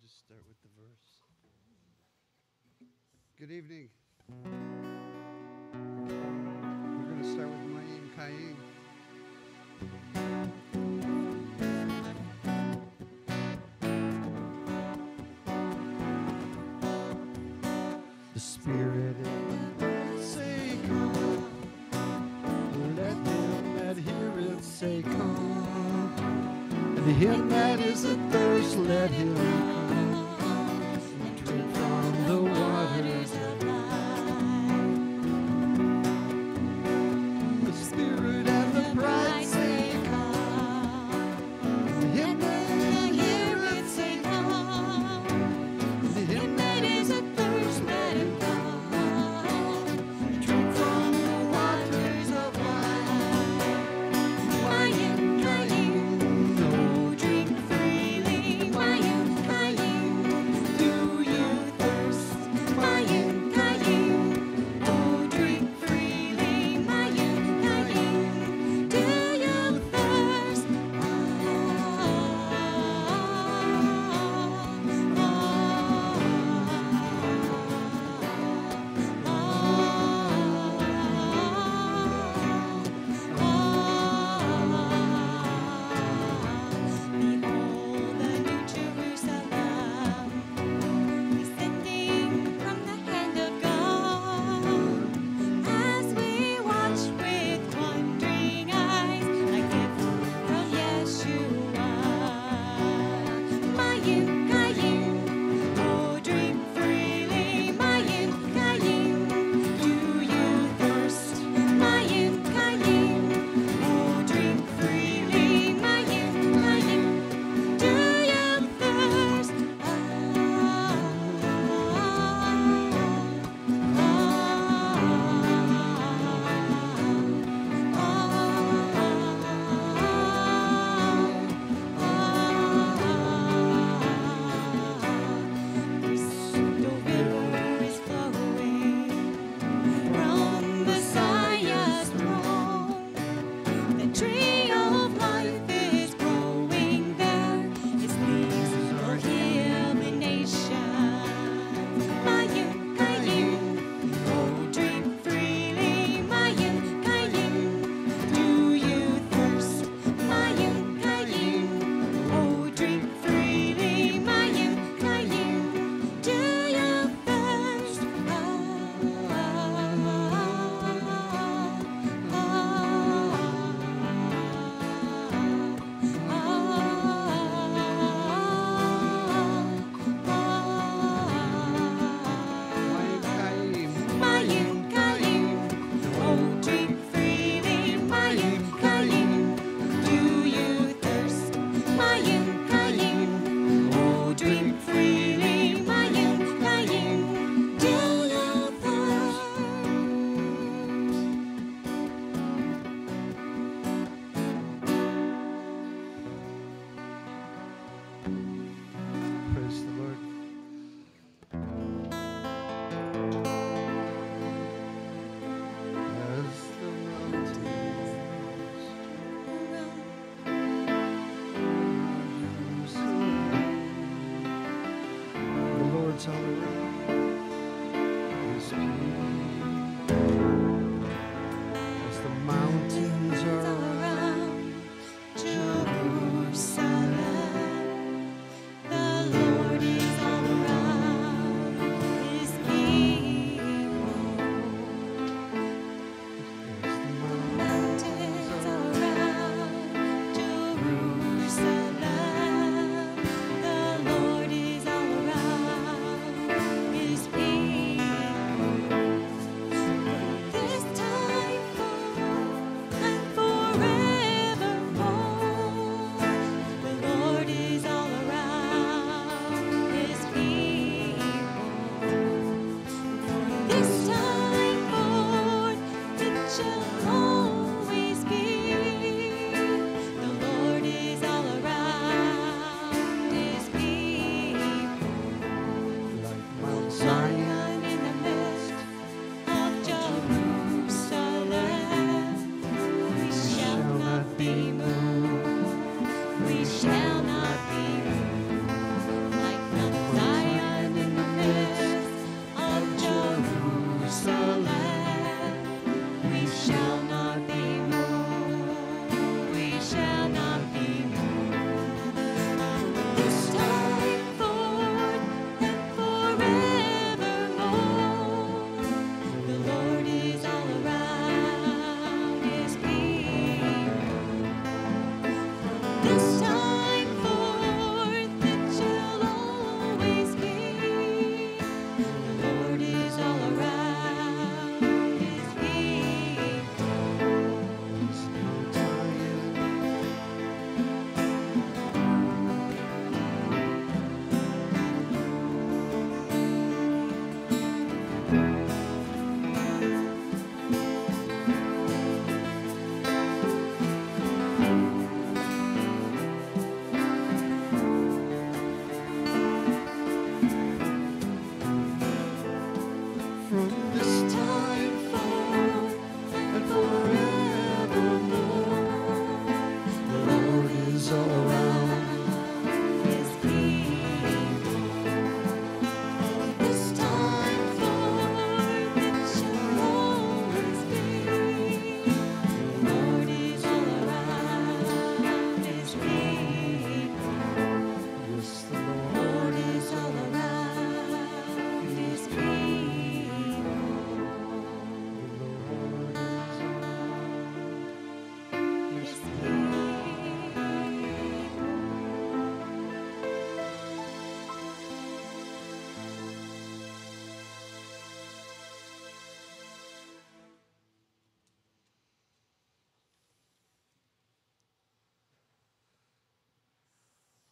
just start with the verse. Good evening. We're going to start with Mayim Kayim. The Spirit and the Word say come. Let him that heareth say come. And him that is athirst, let him come and drink from the waters of life. The Spirit and the bride say come. And him that heareth say come. And him that is athirst, let him come and drink from the waters of life. Mayim Kayim.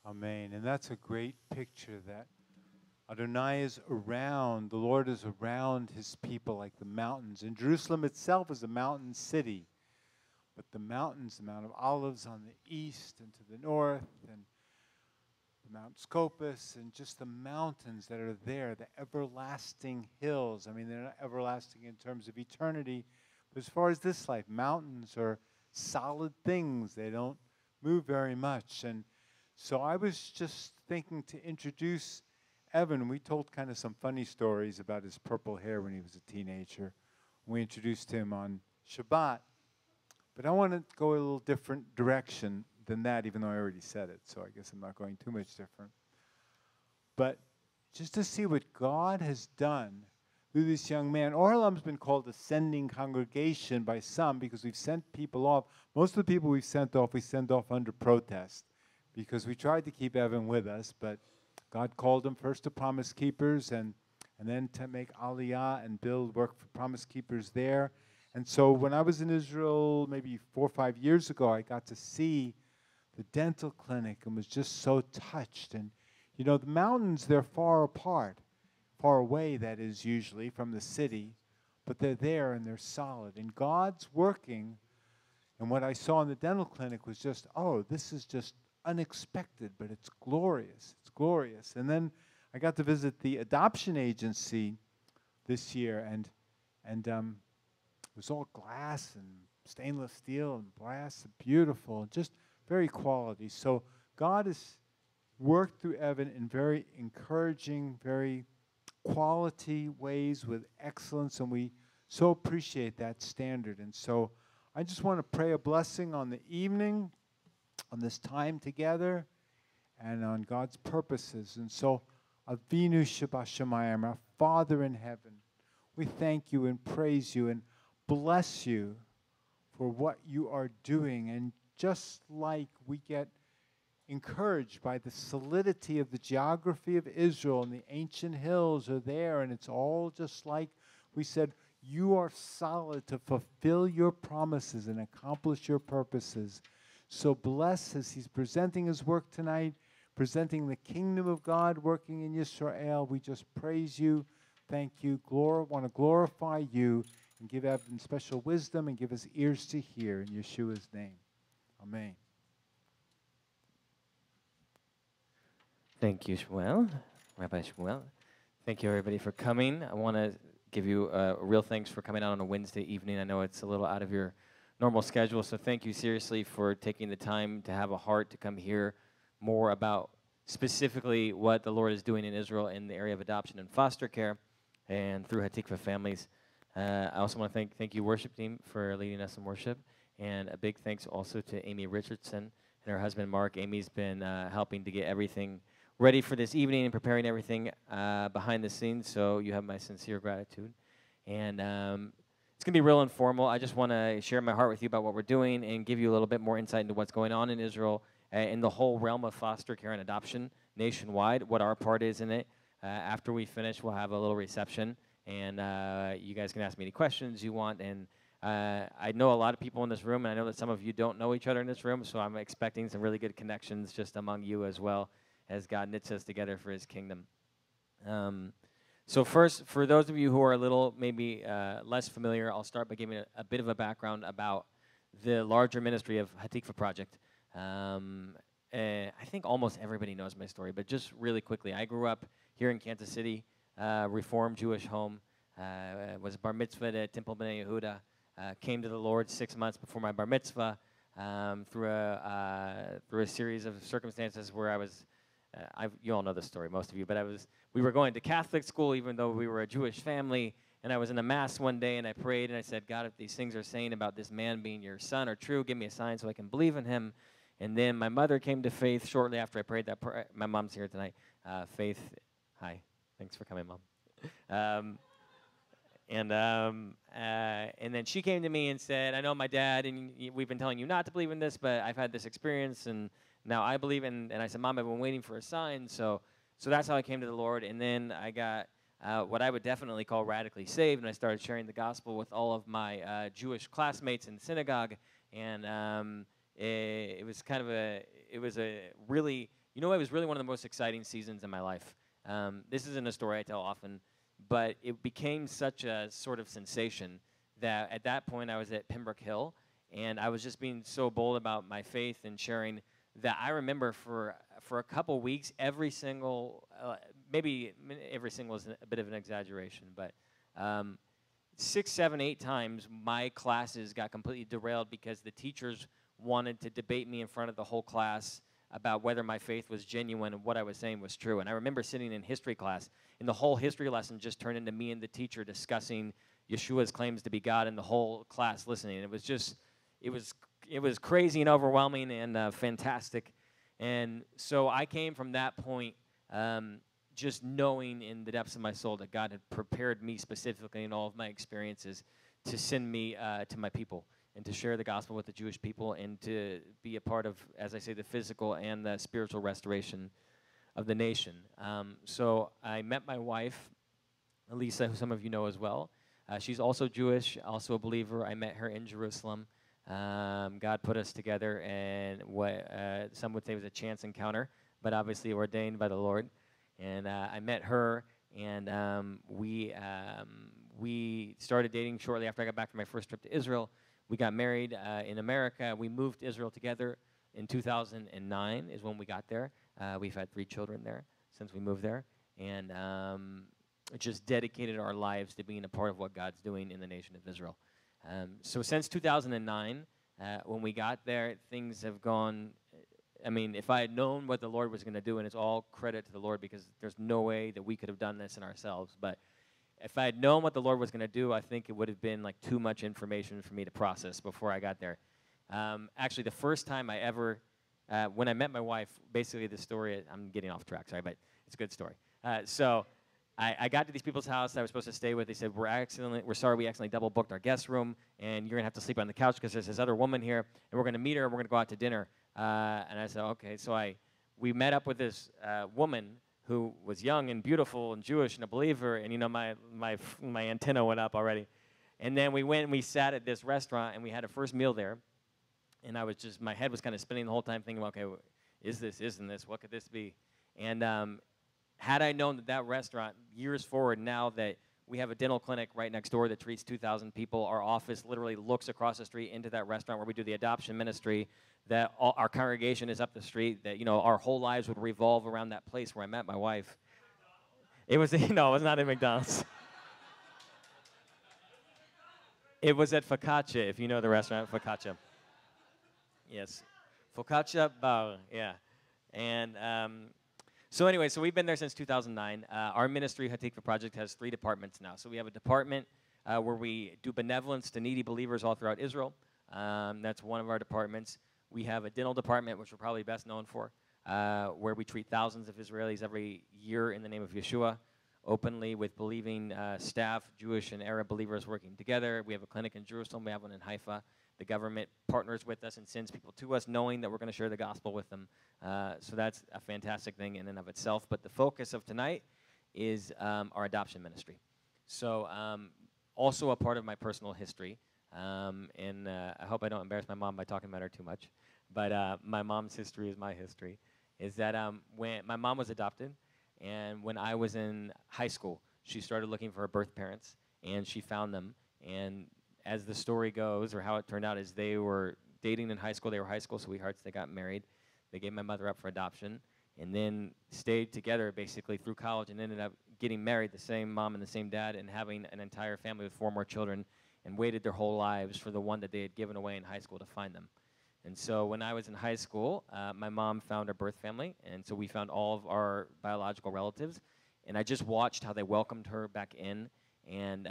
Amen. And that's a great picture that Adonai is around, the Lord is around his people like the mountains. And Jerusalem itself is a mountain city. But the mountains, the Mount of Olives on the east and to the north, and the Mount Scopus, and just the mountains that are there, the everlasting hills. I mean, they're not everlasting in terms of eternity, but as far as this life, mountains are solid things. They don't move very much. And so I was just thinking to introduce Evan. We told kind of some funny stories about his purple hair when he was a teenager. We introduced him on Shabbat. But I want to go a little different direction than that, even though I already said it, so I guess I'm not going too much different. But just to see what God has done through this young man. HaOlam's been called a sending congregation by some because we've sent people off. Most of the people we've sent off, we send off under protest because we tried to keep Evan with us, but God called him first to Promise Keepers and then to make Aliyah and build work for Promise Keepers there. And so when I was in Israel maybe 4 or 5 years ago, I got to see the dental clinic and was just so touched. And, you know, the mountains, they're far apart, far away, that is, usually, from the city, but they're there and they're solid. And God's working, and what I saw in the dental clinic was just, oh, this is just unexpected, but it's glorious. It's glorious. And then I got to visit the adoption agency this year, and it was all glass and stainless steel and brass, beautiful, just very quality. So God has worked through Evan in very encouraging, very quality ways with excellence, and we so appreciate that standard. And so I just want to pray a blessing on the evening, on this time together, and on God's purposes. And so, Avinu Shabashamayim, our Father in heaven, we thank you and praise you and bless you for what you are doing. And just like we get encouraged by the solidity of the geography of Israel, and the ancient hills are there, and it's all just like we said, you are solid to fulfill your promises and accomplish your purposes. So bless as he's presenting his work tonight, presenting the kingdom of God working in Yisrael. We just praise you, thank you, want to glorify you, and give Evan special wisdom and give us ears to hear in Yeshua's name. Amen. Thank you, Shmuel, Rabbi Shmuel. Thank you, everybody, for coming. I want to give you a real thanks for coming out on a Wednesday evening. I know it's a little out of your normal schedule, so thank you seriously for taking the time to have a heart to come hear more about specifically what the Lord is doing in Israel in the area of adoption and foster care and through Hatikva families. I also want to thank you, worship team, for leading us in worship, and a big thanks also to Amy Richardson and her husband, Mark. Amy's been helping to get everything ready for this evening and preparing everything behind the scenes, so you have my sincere gratitude. And it's going to be real informal. I just want to share my heart with you about what we're doing and give you a little bit more insight into what's going on in Israel in the whole realm of foster care and adoption nationwide, what our part is in it. After we finish, we'll have a little reception, and you guys can ask me any questions you want. And I know a lot of people in this room, and I know that some of you don't know each other in this room, so I'm expecting some really good connections just among you as well, as God knits us together for his kingdom. So first, for those of you who are a little maybe less familiar, I'll start by giving a bit of a background about the larger ministry of Hatikva Project. I think almost everybody knows my story, but just really quickly, I grew up here in Kansas City, Reformed Jewish home, was bar mitzvahed at Temple B'nai Yehuda, came to the Lord 6 months before my bar mitzvah, through a series of circumstances where I was, you all know the story, most of you, but we were going to Catholic school even though we were a Jewish family, and I was in a mass one day and I prayed and I said, God, if these things are saying about this man being your son are true, give me a sign so I can believe in him. And then my mother came to faith shortly after I prayed that prayer. My mom's here tonight. Faith, hi, thanks for coming, Mom. And then she came to me and said, I know my dad, and we've been telling you not to believe in this, but I've had this experience, and now I believe in. And I said, Mom, I've been waiting for a sign. So that's how I came to the Lord. And then I got what I would definitely call radically saved, and I started sharing the gospel with all of my Jewish classmates in synagogue. And it was a really You know, it was really one of the most exciting seasons in my life. This isn't a story I tell often, but it became such a sort of sensation that at that point I was at Pembroke Hill, and I was just being so bold about my faith and sharing that I remember for a couple weeks, every single, maybe every single is a bit of an exaggeration, but 6, 7, 8 times my classes got completely derailed because the teachers wanted to debate me in front of the whole class about whether my faith was genuine and what I was saying was true. And I remember sitting in history class, and the whole history lesson just turned into me and the teacher discussing Yeshua's claims to be God, and the whole class listening. It was just, it was crazy and overwhelming and fantastic. And so I came from that point just knowing in the depths of my soul that God had prepared me specifically in all of my experiences to send me to my people and to share the gospel with the Jewish people and to be a part of, as I say, the physical and the spiritual restoration of the nation. So I met my wife, Elisa, who some of you know as well. She's also Jewish, also a believer. I met her in Jerusalem. God put us together, and what some would say was a chance encounter, but obviously ordained by the Lord. And I met her, and we started dating shortly after I got back from my first trip to Israel. We got married in America. We moved to Israel together in 2009 is when we got there. We've had 3 children there since we moved there, and just dedicated our lives to being a part of what God's doing in the nation of Israel. So since 2009, when we got there, things have gone. I mean, if I had known what the Lord was going to do, and it's all credit to the Lord because there's no way that we could have done this in ourselves, but if I had known what the Lord was going to do, I think it would have been like too much information for me to process before I got there. Actually, the first time I ever, when I met my wife, basically the story, I'm getting off track, sorry, but it's a good story. So I got to these people's house that I was supposed to stay with. They said, we're sorry we accidentally double booked our guest room, and you're going to have to sleep on the couch because there's this other woman here, and we're going to meet her, and we're going to go out to dinner. And I said, okay. So we met up with this woman who was young and beautiful and Jewish and a believer, and, you know, my antenna went up already. And then we went and we sat at this restaurant, and we had a first meal there, and I was just, my head was kind of spinning the whole time thinking, okay, is this, isn't this, what could this be? And had I known that restaurant, years forward, now that we have a dental clinic right next door that treats 2,000 people, our office literally looks across the street into that restaurant where we do the adoption ministry, that our congregation is up the street, that, you know, our whole lives would revolve around that place where I met my wife. It was, no, it was not at McDonald's. It was at Focaccia, if you know the restaurant, Focaccia. Yes. Focaccia Bar, yeah. And so anyway, so we've been there since 2009. Our ministry, Hatikva Project, has 3 departments now. So we have a department where we do benevolence to needy believers all throughout Israel. That's one of our departments. We have a dental department, which we're probably best known for, where we treat thousands of Israelis every year in the name of Yeshua, openly with believing staff, Jewish and Arab believers working together. We have a clinic in Jerusalem. We have one in Haifa. The government partners with us and sends people to us knowing that we're going to share the gospel with them. So that's a fantastic thing in and of itself. But the focus of tonight is our adoption ministry. So also a part of my personal history. And I hope I don't embarrass my mom by talking about her too much. But my mom's history is my history. Is that when my mom was adopted, and when I was in high school, she started looking for her birth parents, and she found them. And as the story goes, or how it turned out, is they were dating in high school. They were high school sweethearts. They got married. They gave my mother up for adoption, and then stayed together basically through college, and ended up getting married, the same mom and the same dad, and having an entire family with 4 more children, and waited their whole lives for the one that they had given away in high school to find them. And so when I was in high school, my mom found her birth family, and so we found all of our biological relatives, and I just watched how they welcomed her back in, and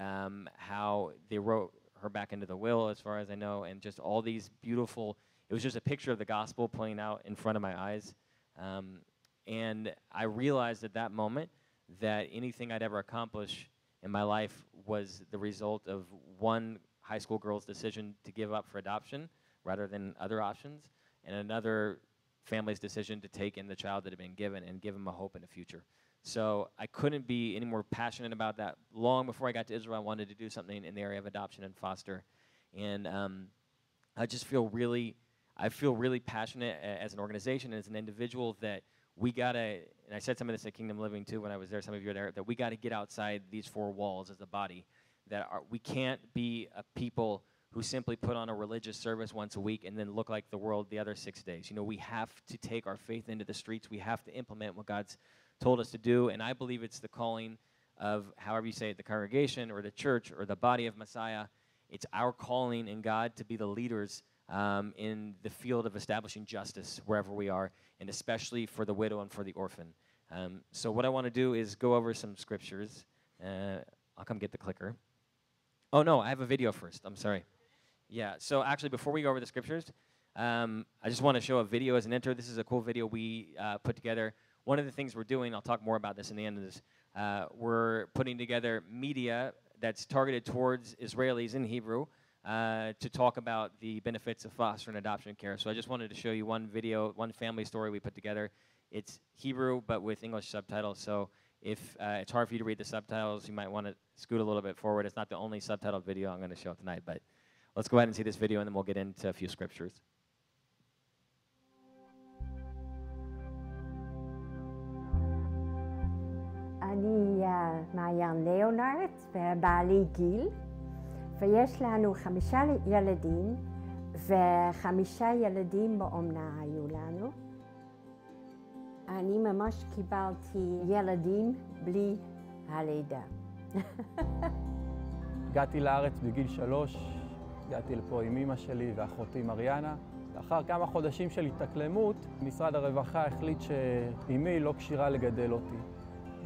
how they wrote her back into the will, as far as I know, and just all these beautiful, it was just a picture of the gospel playing out in front of my eyes. And I realized at that moment that anything I'd ever accomplish in my life was the result of one high school girl's decision to give up for adoption rather than other options, and another family's decision to take in the child that had been given and give them a hope in the future. So I couldn't be any more passionate about that. Long before I got to Israel, I wanted to do something in the area of adoption and foster. And I just feel really passionate as an organization, as an individual, that we gotta, and I said some of this at Kingdom Living too when I was there, some of you are there, that we gotta get outside these four walls as a body. We can't be a people who simply put on a religious service once a week and then look like the world the other 6 days. You know, we have to take our faith into the streets. We have to implement what God's told us to do, and I believe it's the calling of, however you say it, the congregation or the church or the body of Messiah. It's our calling in God to be the leaders in the field of establishing justice wherever we are, and especially for the widow and for the orphan. So what I want to do is go over some scriptures. I'll come get the clicker. Oh, no, I have a video first. I'm sorry. Yeah, so actually, before we go over the scriptures, I just want to show a video as an intro. This is a cool video we put together. One of the things we're doing, I'll talk more about this in the end of this, we're putting together media that's targeted towards Israelis in Hebrew to talk about the benefits of foster and adoption care. So I just wanted to show you one video, one family story we put together. It's Hebrew, but with English subtitles. So if it's hard for you to read the subtitles, you might want to scoot a little bit forward. It's not the only subtitled video I'm going to show tonight, but let's go ahead and see this video, and then we'll get into a few scriptures. אני מעיין ליאונרד ובעלי גיל, ויש לנו 5 ילדים, ו5 ילדים באומנה היו לנו. אני ממש קיבלתי ילדים בלי הלידה. הגעתי לארץ בגיל 3, הגעתי לפה עם אמא שלי ואחותי מריאנה. לאחר כמה חודשים של התאקלמות, משרד הרווחה החליט שאמי לא כשירה לגדל אותי.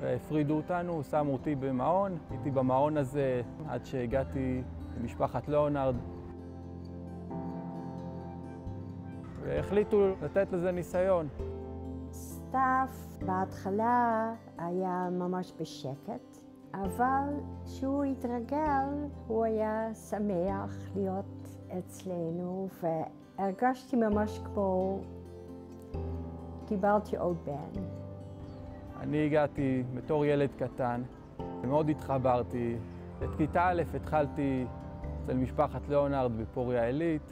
והפרידו אותנו, שמו אותי במעון, הייתי במעון הזה עד שהגעתי למשפחת ליאונרד. והחליטו לתת לזה ניסיון. סתיו בהתחלה היה ממש בשקט, אבל כשהוא התרגל הוא היה שמח להיות אצלנו, והרגשתי ממש כמו קיבלתי עוד בן. אני הגעתי בתור ילד קטן, ומאוד התחברתי. את כיתה א' התחלתי אצל משפחת ליאונרד בפוריה עילית,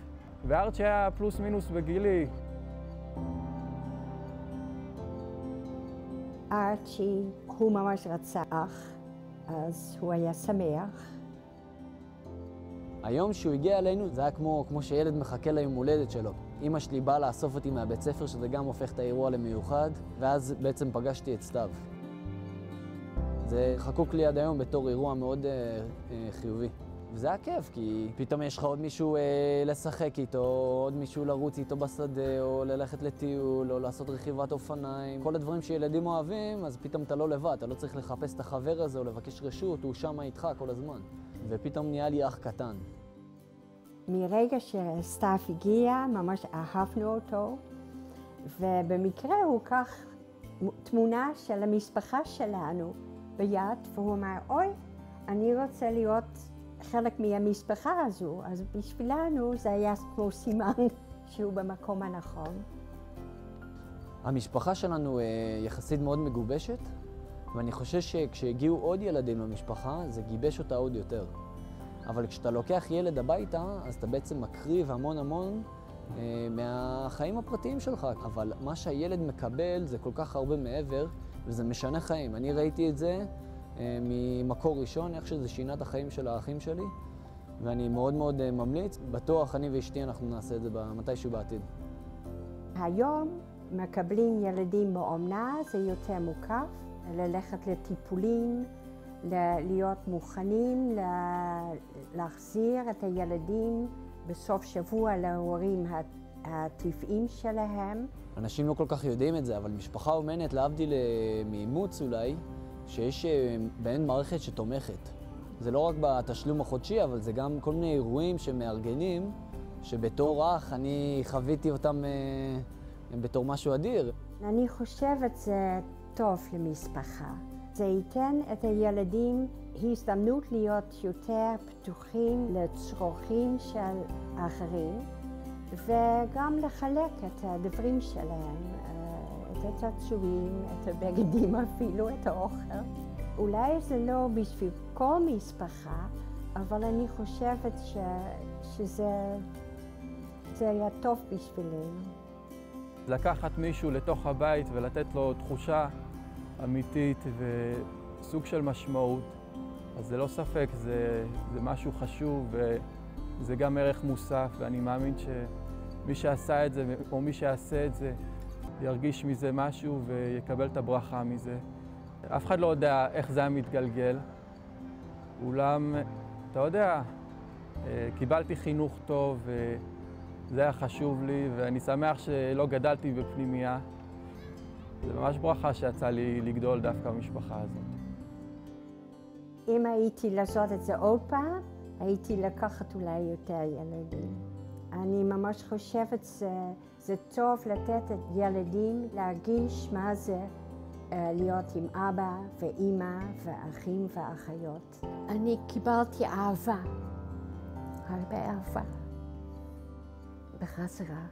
וארצ'י היה פלוס מינוס בגילי. ארצ'י הוא ממש רצה אח, אז הוא היה שמח. היום שהוא הגיע אלינו זה היה כמו שילד מחכה ליום הולדת שלו. אמא שלי באה לאסוף אותי מהבית ספר, שזה גם הופך את האירוע למיוחד, ואז בעצם פגשתי את סתיו. זה חקוק לי עד היום בתור אירוע מאוד חיובי. וזה היה כיף, כי פתאום יש לך עוד מישהו לשחק איתו, עוד מישהו לרוץ איתו בשדה, או ללכת לטיול, או לעשות רכיבת אופניים. כל הדברים שילדים אוהבים, אז פתאום אתה לא לבד, אתה לא צריך לחפש את החבר הזה או לבקש רשות, הוא שם איתך כל הזמן. ופתאום נהיה לי אח קטן. מרגע שסתיו הגיע, ממש אהבנו אותו, ובמקרה הוא לקח תמונה של המשפחה שלנו ביד, והוא אמר, אוי, אני רוצה להיות חלק מהמשפחה הזו, אז בשבילנו זה היה כמו סימן שהוא במקום הנכון. המשפחה שלנו יחסית מאוד מגובשת, ואני חושב שכשהגיעו עוד ילדים למשפחה, זה גיבש אותה עוד יותר. אבל כשאתה לוקח ילד הביתה, אז אתה בעצם מקריב המון מהחיים הפרטיים שלך. אבל מה שהילד מקבל זה כל כך הרבה מעבר, וזה משנה חיים. אני ראיתי את זה ממקור ראשון, איך שזה שינה את החיים של האחים שלי, ואני מאוד מאוד ממליץ. בטוח אני ואשתי אנחנו נעשה את זה מתישהו בעתיד. היום מקבלים ילדים באומנה, זה יותר מוקף, ללכת לטיפולים, להיות מוכנים להחזיר את הילדים בסוף שבוע להורים הטבעיים שלהם. אנשים לא כל כך יודעים את זה, אבל משפחה אומנת, להבדיל מאימוץ אולי, שיש בהן מערכת שתומכת. זה לא רק בתשלום החודשי, אבל זה גם כל מיני אירועים שמארגנים, שבתור אח אני חוויתי אותם בתור משהו אדיר. אני חושבת זה טוב למשפחה. זה ייתן את הילדים הזדמנות להיות יותר פתוחים לצרכים של אחרים, וגם לחלק את הדברים שלהם, את הצעצועים, את הבגדים אפילו, את האוכל. אולי זה לא בשביל כל משפחה, אבל אני חושבת שזה היה טוב בשבילנו. לקחת מישהו לתוך הבית ולתת לו תחושה אמיתית וסוג של משמעות, אז זה לא ספק, זה משהו חשוב וזה גם ערך מוסף, ואני מאמין שמי שעשה את זה או מי שיעשה את זה ירגיש מזה משהו ויקבל את הברכה מזה. אף אחד לא יודע איך זה היה מתגלגל, אולם, אתה יודע, קיבלתי חינוך טוב וזה היה חשוב לי, ואני שמח שלא גדלתי בפנימייה. זה ממש ברכה שיצא לי לגדול דווקא במשפחה הזאת. אם הייתי לעשות את זה עוד פעם, הייתי לקחת אולי יותר ילדים. אני ממש חושבת שזה טוב לתת את ילדים להרגיש מה זה להיות עם אבא ואימא ואחים ואחיות. אני קיבלתי אהבה, הרבה אהבה, בחזרה.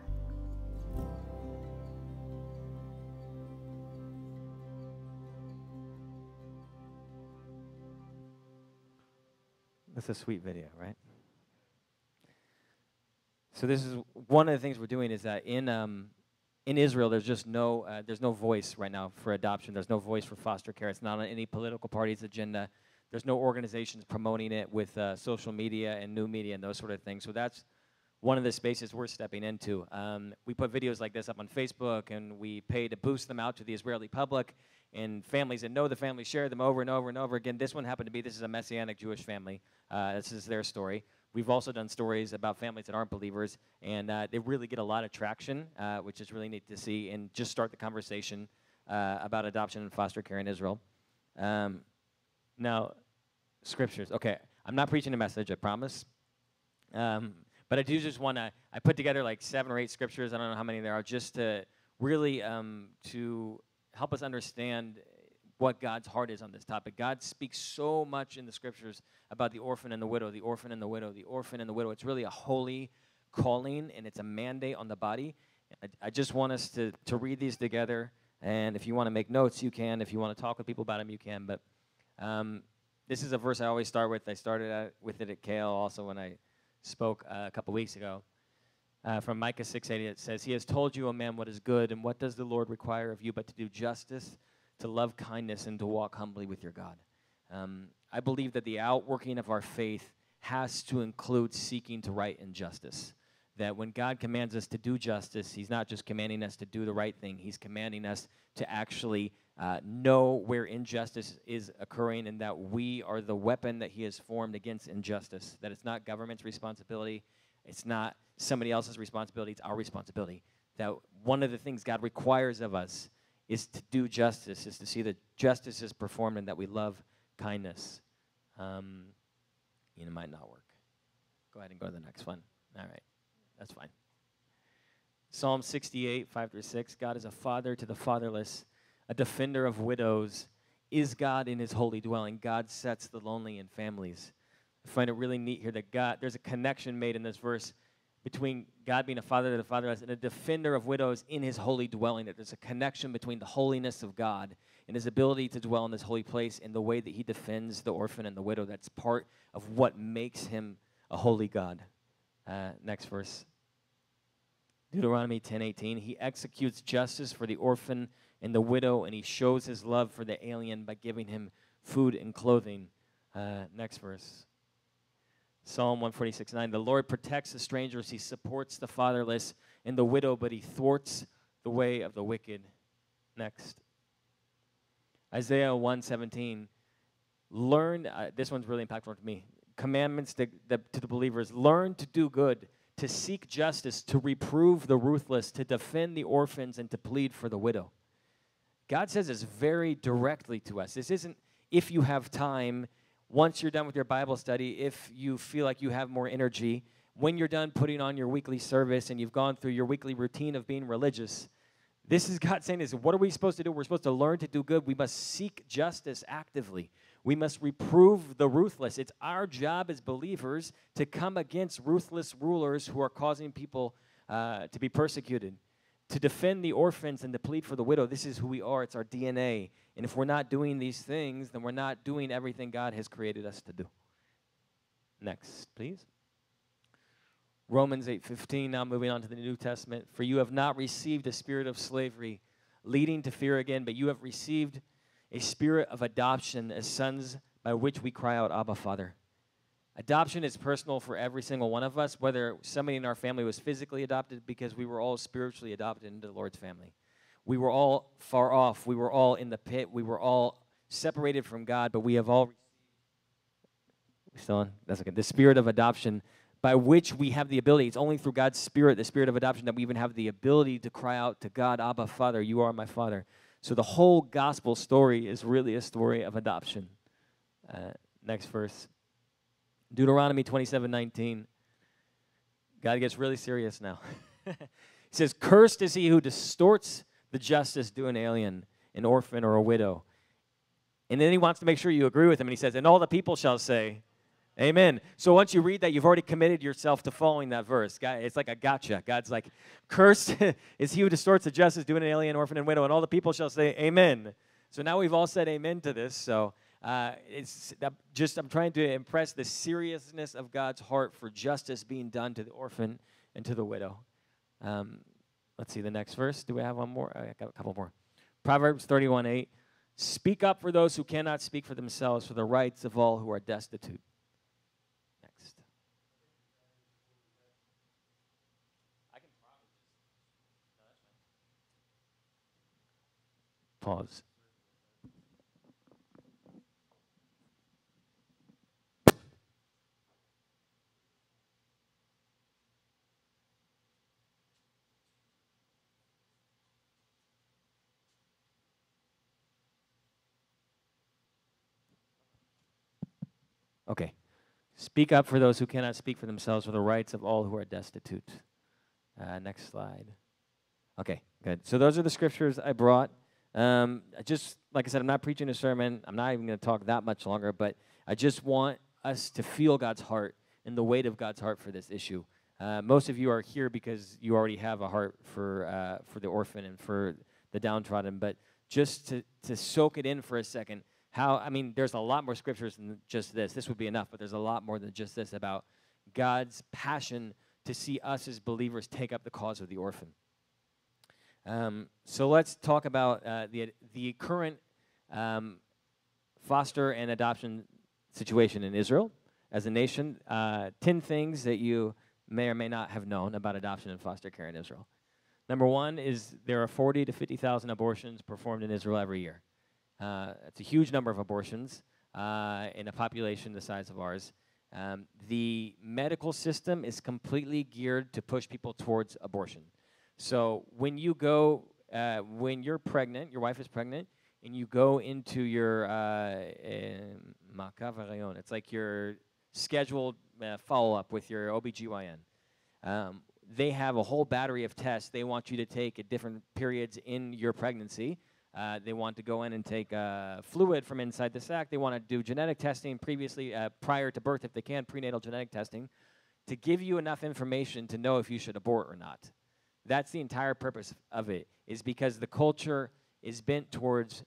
That's a sweet video, right? So this is one of the things we're doing is that in Israel, there's just there's no voice right now for adoption. There's no voice for foster care. It's not on any political party's agenda. There's no organizations promoting it with social media and new media and those sort of things. So that's one of the spaces we're stepping into. We put videos like this up on Facebook, and we pay to boost them out to the Israeli public. And families that know the family share them over and over and over again. This one happened to be, this is a Messianic Jewish family. This is their story. We've also done stories about families that aren't believers, and they really get a lot of traction, which is really neat to see, and just start the conversation about adoption and foster care in Israel. Now, scriptures. Okay, I'm not preaching a message, I promise. But I do just want to, I put together like 7 or 8 scriptures, I don't know how many there are, just to really to help us understand what God's heart is on this topic. God speaks so much in the scriptures about the orphan and the widow, the orphan and the widow, the orphan and the widow. It's really a holy calling, and it's a mandate on the body. I just want us to read these together, and if you want to make notes, you can. If you want to talk with people about them, you can. But this is a verse I always start with. I started with it at Kale also when I spoke a couple weeks ago. From Micah 6:8, it says, "He has told you, O man, what is good, and what does the Lord require of you but to do justice, to love kindness, and to walk humbly with your God." I believe that the outworking of our faith has to include seeking to right and justice. That when God commands us to do justice, he's not just commanding us to do the right thing. He's commanding us to actually know where injustice is occurring, and that we are the weapon that he has formed against injustice. That it's not government's responsibility. It's not somebody else's responsibility. It's our responsibility. That one of the things God requires of us is to do justice, is to see that justice is performed and that we love kindness. It might not work. Go ahead and go to the next one. All right. That's fine. Psalm 68, 5-6. God is a father to the fatherless, a defender of widows. Is God in his holy dwelling? God sets the lonely in families. I find it really neat here that there's a connection made in this verse between God being a father to the fatherless and a defender of widows in his holy dwelling. That there's a connection between the holiness of God and his ability to dwell in this holy place and the way that he defends the orphan and the widow. That's part of what makes him a holy God. Next verse. Deuteronomy 10:18. He executes justice for the orphan and the widow, and he shows his love for the alien by giving him food and clothing. Next verse. Psalm 146:9. The Lord protects the strangers. He supports the fatherless and the widow, but he thwarts the way of the wicked. Next. Isaiah 1:17. Learn, this one's really impactful to me. Commandments to the believers. Learn to do good, to seek justice, to reprove the ruthless, to defend the orphans, and to plead for the widow. God says this very directly to us. This isn't if you have time, once you're done with your Bible study, if you feel like you have more energy, when you're done putting on your weekly service and you've gone through your weekly routine of being religious. This is God saying this. What are we supposed to do? We're supposed to learn to do good. We must seek justice actively. We must reprove the ruthless. It's our job as believers to come against ruthless rulers who are causing people to be persecuted, to defend the orphans and to plead for the widow. This is who we are. It's our DNA. And if we're not doing these things, then we're not doing everything God has created us to do. Next, please. Romans 8:15, now moving on to the New Testament. For you have not received a spirit of slavery, leading to fear again, but you have received a spirit of adoption as sons by which we cry out, Abba, Father. Adoption is personal for every single one of us, whether somebody in our family was physically adopted, because we were all spiritually adopted into the Lord's family. We were all far off. We were all in the pit. We were all separated from God, but we have all received, still on? That's okay. The spirit of adoption by which we have the ability. It's only through God's spirit, the spirit of adoption, that we even have the ability to cry out to God, Abba, Father, you are my Father. So the whole gospel story is really a story of adoption. Next verse. Deuteronomy 27:19. God gets really serious now. He says, cursed is he who distorts the justice due an alien, an orphan, or a widow. And then he wants to make sure you agree with him, and he says, and all the people shall say, amen. So once you read that, you've already committed yourself to following that verse. God, it's like a gotcha. God's like, cursed is he who distorts the justice due an alien, orphan, and widow, and all the people shall say, amen. So now we've all said amen to this, so I'm trying to impress the seriousness of God's heart for justice being done to the orphan and to the widow. Let's see the next verse. Do we have one more? I got a couple more. Proverbs 31:8. Speak up for those who cannot speak for themselves, for the rights of all who are destitute. Next. I can probably just, no, that's fine. Pause. Okay. Speak up for those who cannot speak for themselves, for the rights of all who are destitute. Next slide. Okay, good. So those are the scriptures I brought. Just, like I said, I'm not preaching a sermon. I'm not even going to talk that much longer, but I just want us to feel God's heart and the weight of God's heart for this issue. Most of you are here because you already have a heart for the orphan and for the downtrodden, but just to soak it in for a second, there's a lot more scriptures than just this. This would be enough, but there's a lot more than just this about God's passion to see us as believers take up the cause of the orphan. So let's talk about the current foster and adoption situation in Israel as a nation. 10 things that you may or may not have known about adoption and foster care in Israel. Number one is there are 40 to 50,000 abortions performed in Israel every year. It's a huge number of abortions in a population the size of ours. The medical system is completely geared to push people towards abortion. So when you go, when you're pregnant, your wife is pregnant, and you go into your it's like your scheduled follow-up with your OBGYN. They have a whole battery of tests they want you to take at different periods in your pregnancy. They want to go in and take fluid from inside the sac. They want to do genetic testing prior to birth if they can, prenatal genetic testing, to give you enough information to know if you should abort or not. That's the entire purpose of it, is because the culture is bent towards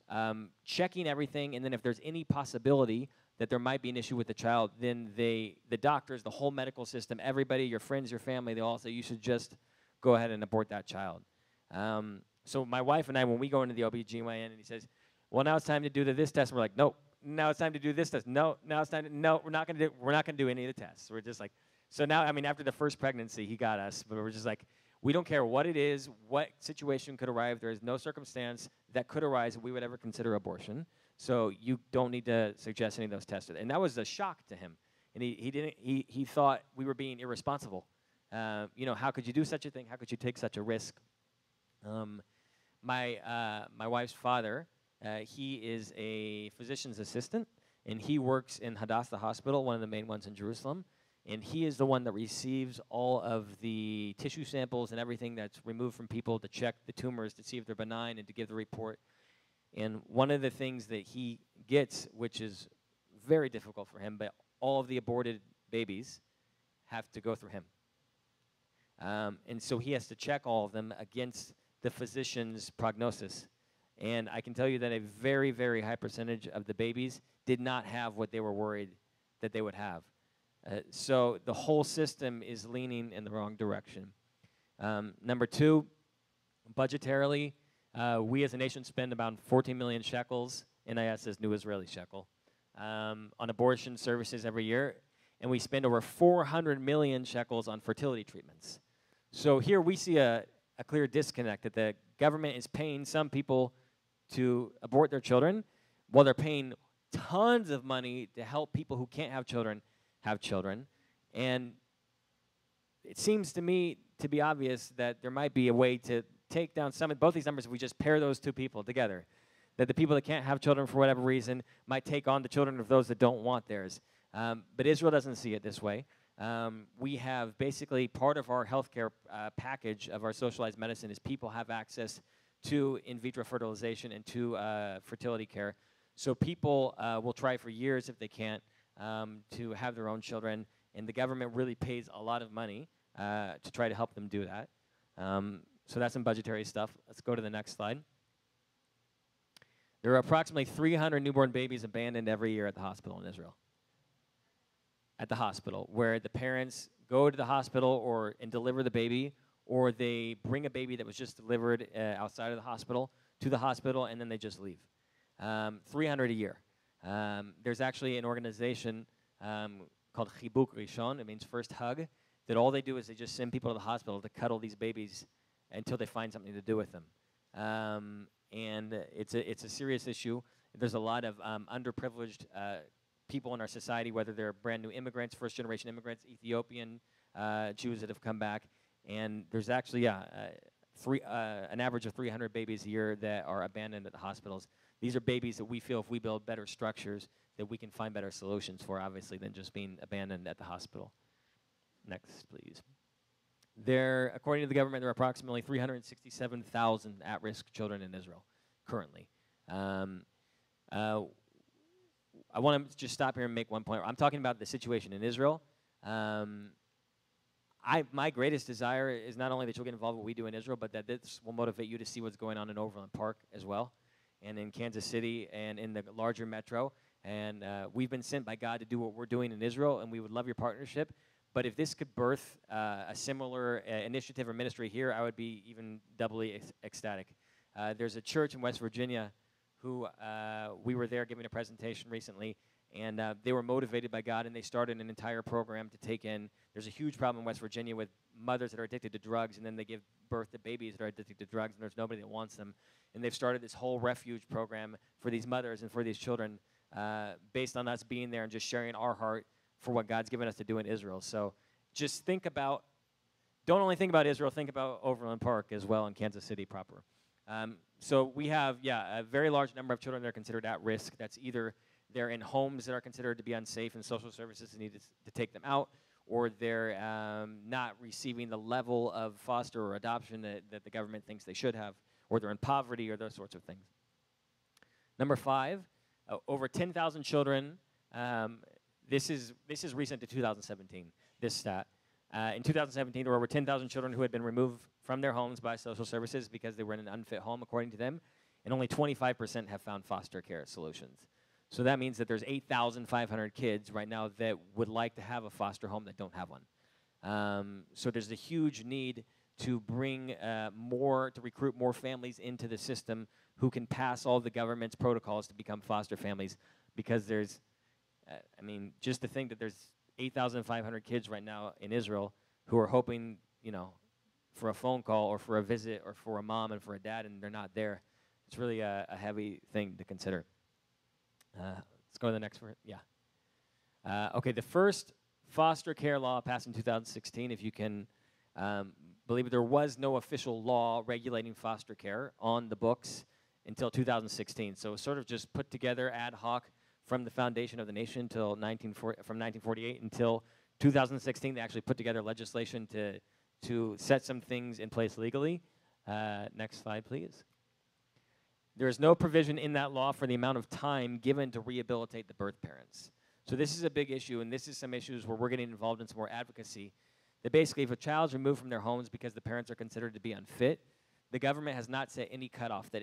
checking everything, and then if there's any possibility that there might be an issue with the child, then the doctors, the whole medical system, everybody, your friends, your family, they all say you should just go ahead and abort that child. So my wife and I, when we go into the OBGYN and he says, well, now it's time to do this test, we're like, nope. Now it's time to do this test. No, now it's time to, no, we're not going to do any of the tests. We're just like, so now, after the first pregnancy, he got us, but we're just like, we don't care what it is, what situation could arrive. There is no circumstance that could arise that we would ever consider abortion. So you don't need to suggest any of those tests. And that was a shock to him. And he thought we were being irresponsible. How could you do such a thing? How could you take such a risk? My wife's father, he is a physician's assistant, and he works in Hadassah Hospital, one of the main ones in Jerusalem. And he is the one that receives all of the tissue samples and everything that's removed from people to check the tumors to see if they're benign and to give the report. And one of the things that he gets, which is very difficult for him, but all of the aborted babies have to go through him. And so he has to check all of them against the physician's prognosis. And I can tell you that a very, very high percentage of the babies did not have what they were worried that they would have. So the whole system is leaning in the wrong direction. Number two, budgetarily, we as a nation spend about 14 million shekels, NIS is New Israeli Shekel, on abortion services every year, and we spend over 400 million shekels on fertility treatments. So here we see a clear disconnect that the government is paying some people to abort their children while they're paying tons of money to help people who can't have children have children. And it seems to me to be obvious that there might be a way to take down some of both these numbers if we just pair those two people together. That the people that can't have children for whatever reason might take on the children of those that don't want theirs. But Israel doesn't see it this way. We have basically part of our healthcare package of our socialized medicine is people have access to in vitro fertilization and to fertility care. So people will try for years if they can't to have their own children, and the government really pays a lot of money to try to help them do that. So that's some budgetary stuff. Let's go to the next slide. There are approximately 300 newborn babies abandoned every year at the hospital in Israel. At the hospital, where the parents go to the hospital and deliver the baby, or they bring a baby that was just delivered outside of the hospital to the hospital, and then they just leave. 300 a year. There's actually an organization called Chibuk Rishon, it means first hug, that all they do is they just send people to the hospital to cuddle these babies until they find something to do with them. And it's a serious issue. There's a lot of underprivileged people in our society, whether they're brand new immigrants, first-generation immigrants, Ethiopian Jews that have come back, and there's actually an average of 300 babies a year that are abandoned at the hospitals. These are babies that we feel if we build better structures that we can find better solutions for, obviously, than just being abandoned at the hospital. Next, please. According to the government, there are approximately 367,000 at-risk children in Israel currently. I want to just stop here and make one point. I'm talking about the situation in Israel. My greatest desire is not only that you'll get involved in what we do in Israel, but that this will motivate you to see what's going on in Overland Park as well, and in Kansas City, and in the larger metro. And we've been sent by God to do what we're doing in Israel, and we would love your partnership. But if this could birth a similar initiative or ministry here, I would be even doubly ecstatic. There's a church in West Virginia who we were there giving a presentation recently, and they were motivated by God, and they started an entire program to take in. There's a huge problem in West Virginia with mothers that are addicted to drugs, and then they give birth to babies that are addicted to drugs, and there's nobody that wants them. And they've started this whole refuge program for these mothers and for these children based on us being there and just sharing our heart for what God's given us to do in Israel. So just don't only think about Israel, think about Overland Park as well in Kansas City proper. So we have, a very large number of children that are considered at risk. That's either they're in homes that are considered to be unsafe and social services need to take them out, or they're not receiving the level of foster or adoption that the government thinks they should have, or they're in poverty, or those sorts of things. Number 5, over 10,000 children. This is recent to 2017, this stat. In 2017, there were over 10,000 children who had been removed from their homes by social services because they were in an unfit home, according to them, and only 25% have found foster care solutions. So that means that there's 8,500 kids right now that would like to have a foster home that don't have one. So there's a huge need to bring to recruit more families into the system who can pass all the government's protocols to become foster families, because there's, just to think that there's 8,500 kids right now in Israel who are hoping, for a phone call or for a visit or for a mom and for a dad, and they're not there. It's really a heavy thing to consider. Let's go to the next one. Yeah. Okay, the first foster care law passed in 2016. If you can believe it, there was no official law regulating foster care on the books until 2016. So it was sort of just put together ad hoc from the foundation of the nation from 1948 until 2016. They actually put together legislation to set some things in place legally. Next slide, please. There is no provision in that law for the amount of time given to rehabilitate the birth parents. So this is a big issue, and this is some issues where we're getting involved in some more advocacy. That basically, if a child's removed from their homes because the parents are considered to be unfit, the government has not set any cutoff that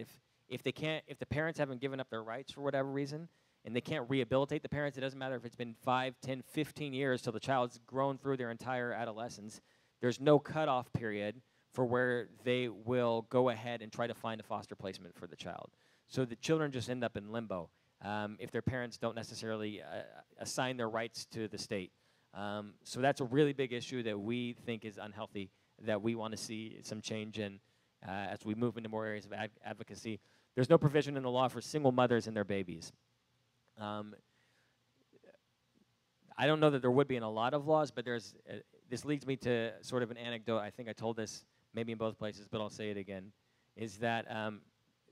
if the parents haven't given up their rights for whatever reason, and they can't rehabilitate the parents. It doesn't matter if it's been 5, 10, 15 years till the child's grown through their entire adolescence. There's no cutoff period for where they will go ahead and try to find a foster placement for the child. So the children just end up in limbo if their parents don't necessarily assign their rights to the state. So that's a really big issue that we think is unhealthy, that we want to see some change in as we move into more areas of advocacy. There's no provision in the law for single mothers and their babies. I don't know that there would be in a lot of laws, but there's this leads me to sort of an anecdote. I think I told this maybe in both places, but I'll say it again, is that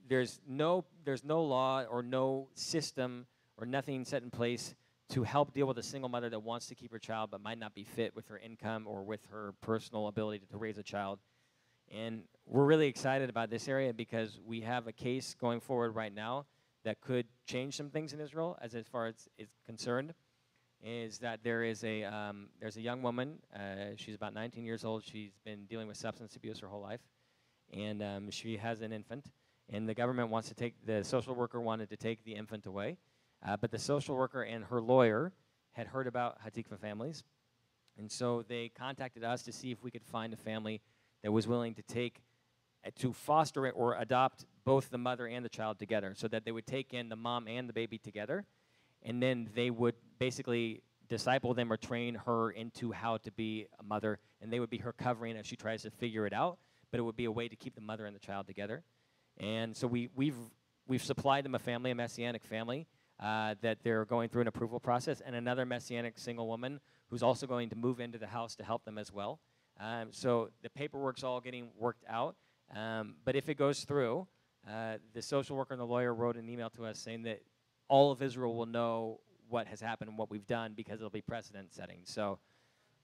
there's no law or no system or nothing set in place to help deal with a single mother that wants to keep her child but might not be fit with her income or with her personal ability to raise a child. And we're really excited about this area because we have a case going forward right now that could change some things in Israel as far as it's concerned. Is that there's a young woman, she's about 19 years old, she's been dealing with substance abuse her whole life, and she has an infant, and the government wants to take, the social worker wanted to take the infant away, but the social worker and her lawyer had heard about Hatikva families, and so they contacted us to see if we could find a family that was willing to take, to foster it or adopt both the mother and the child together, so that they would take in the mom and the baby together, and then they would basically disciple them or train her into how to be a mother, and they would be her covering as she tries to figure it out, but it would be a way to keep the mother and the child together. And so we've supplied them a family, a Messianic family, that they're going through an approval process, and another Messianic single woman who's also going to move into the house to help them as well. So the paperwork's all getting worked out, but if it goes through, the social worker and the lawyer wrote an email to us saying that all of Israel will know what has happened and what we've done because it'll be precedent setting. So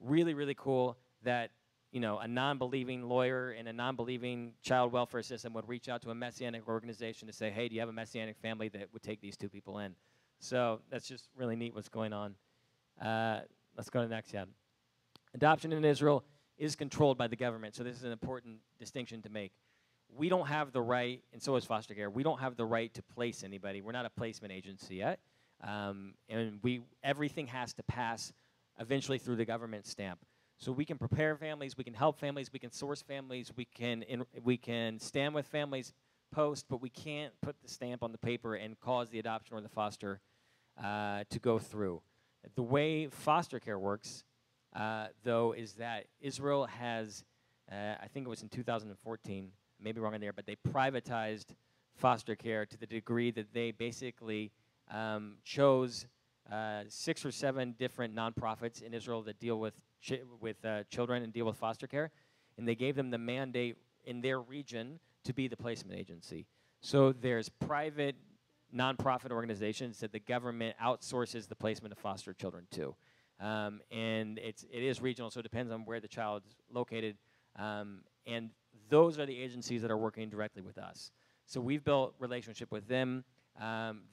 really, really cool that, you know, a non-believing lawyer and a non-believing child welfare system would reach out to a Messianic organization to say, hey, do you have a Messianic family that would take these two people in? So that's just really neat what's going on. Let's go to the next slide. Adoption in Israel is controlled by the government, so this is an important distinction to make. We don't have the right, and so is foster care, we don't have the right to place anybody. We're not a placement agency yet. And everything has to pass eventually through the government stamp. So we can prepare families, we can help families, we can source families, we can stand with families post, but we can't put the stamp on the paper and cause the adoption or the foster to go through. The way foster care works, though, is that Israel has, I think it was in 2014, maybe wrong in there, but they privatized foster care to the degree that they basically chose 6 or 7 different nonprofits in Israel that deal with children and deal with foster care, and they gave them the mandate in their region to be the placement agency. So there's private nonprofit organizations that the government outsources the placement of foster children to, and it is regional, so it depends on where the child is located, and those are the agencies that are working directly with us. So we've built relationship with them.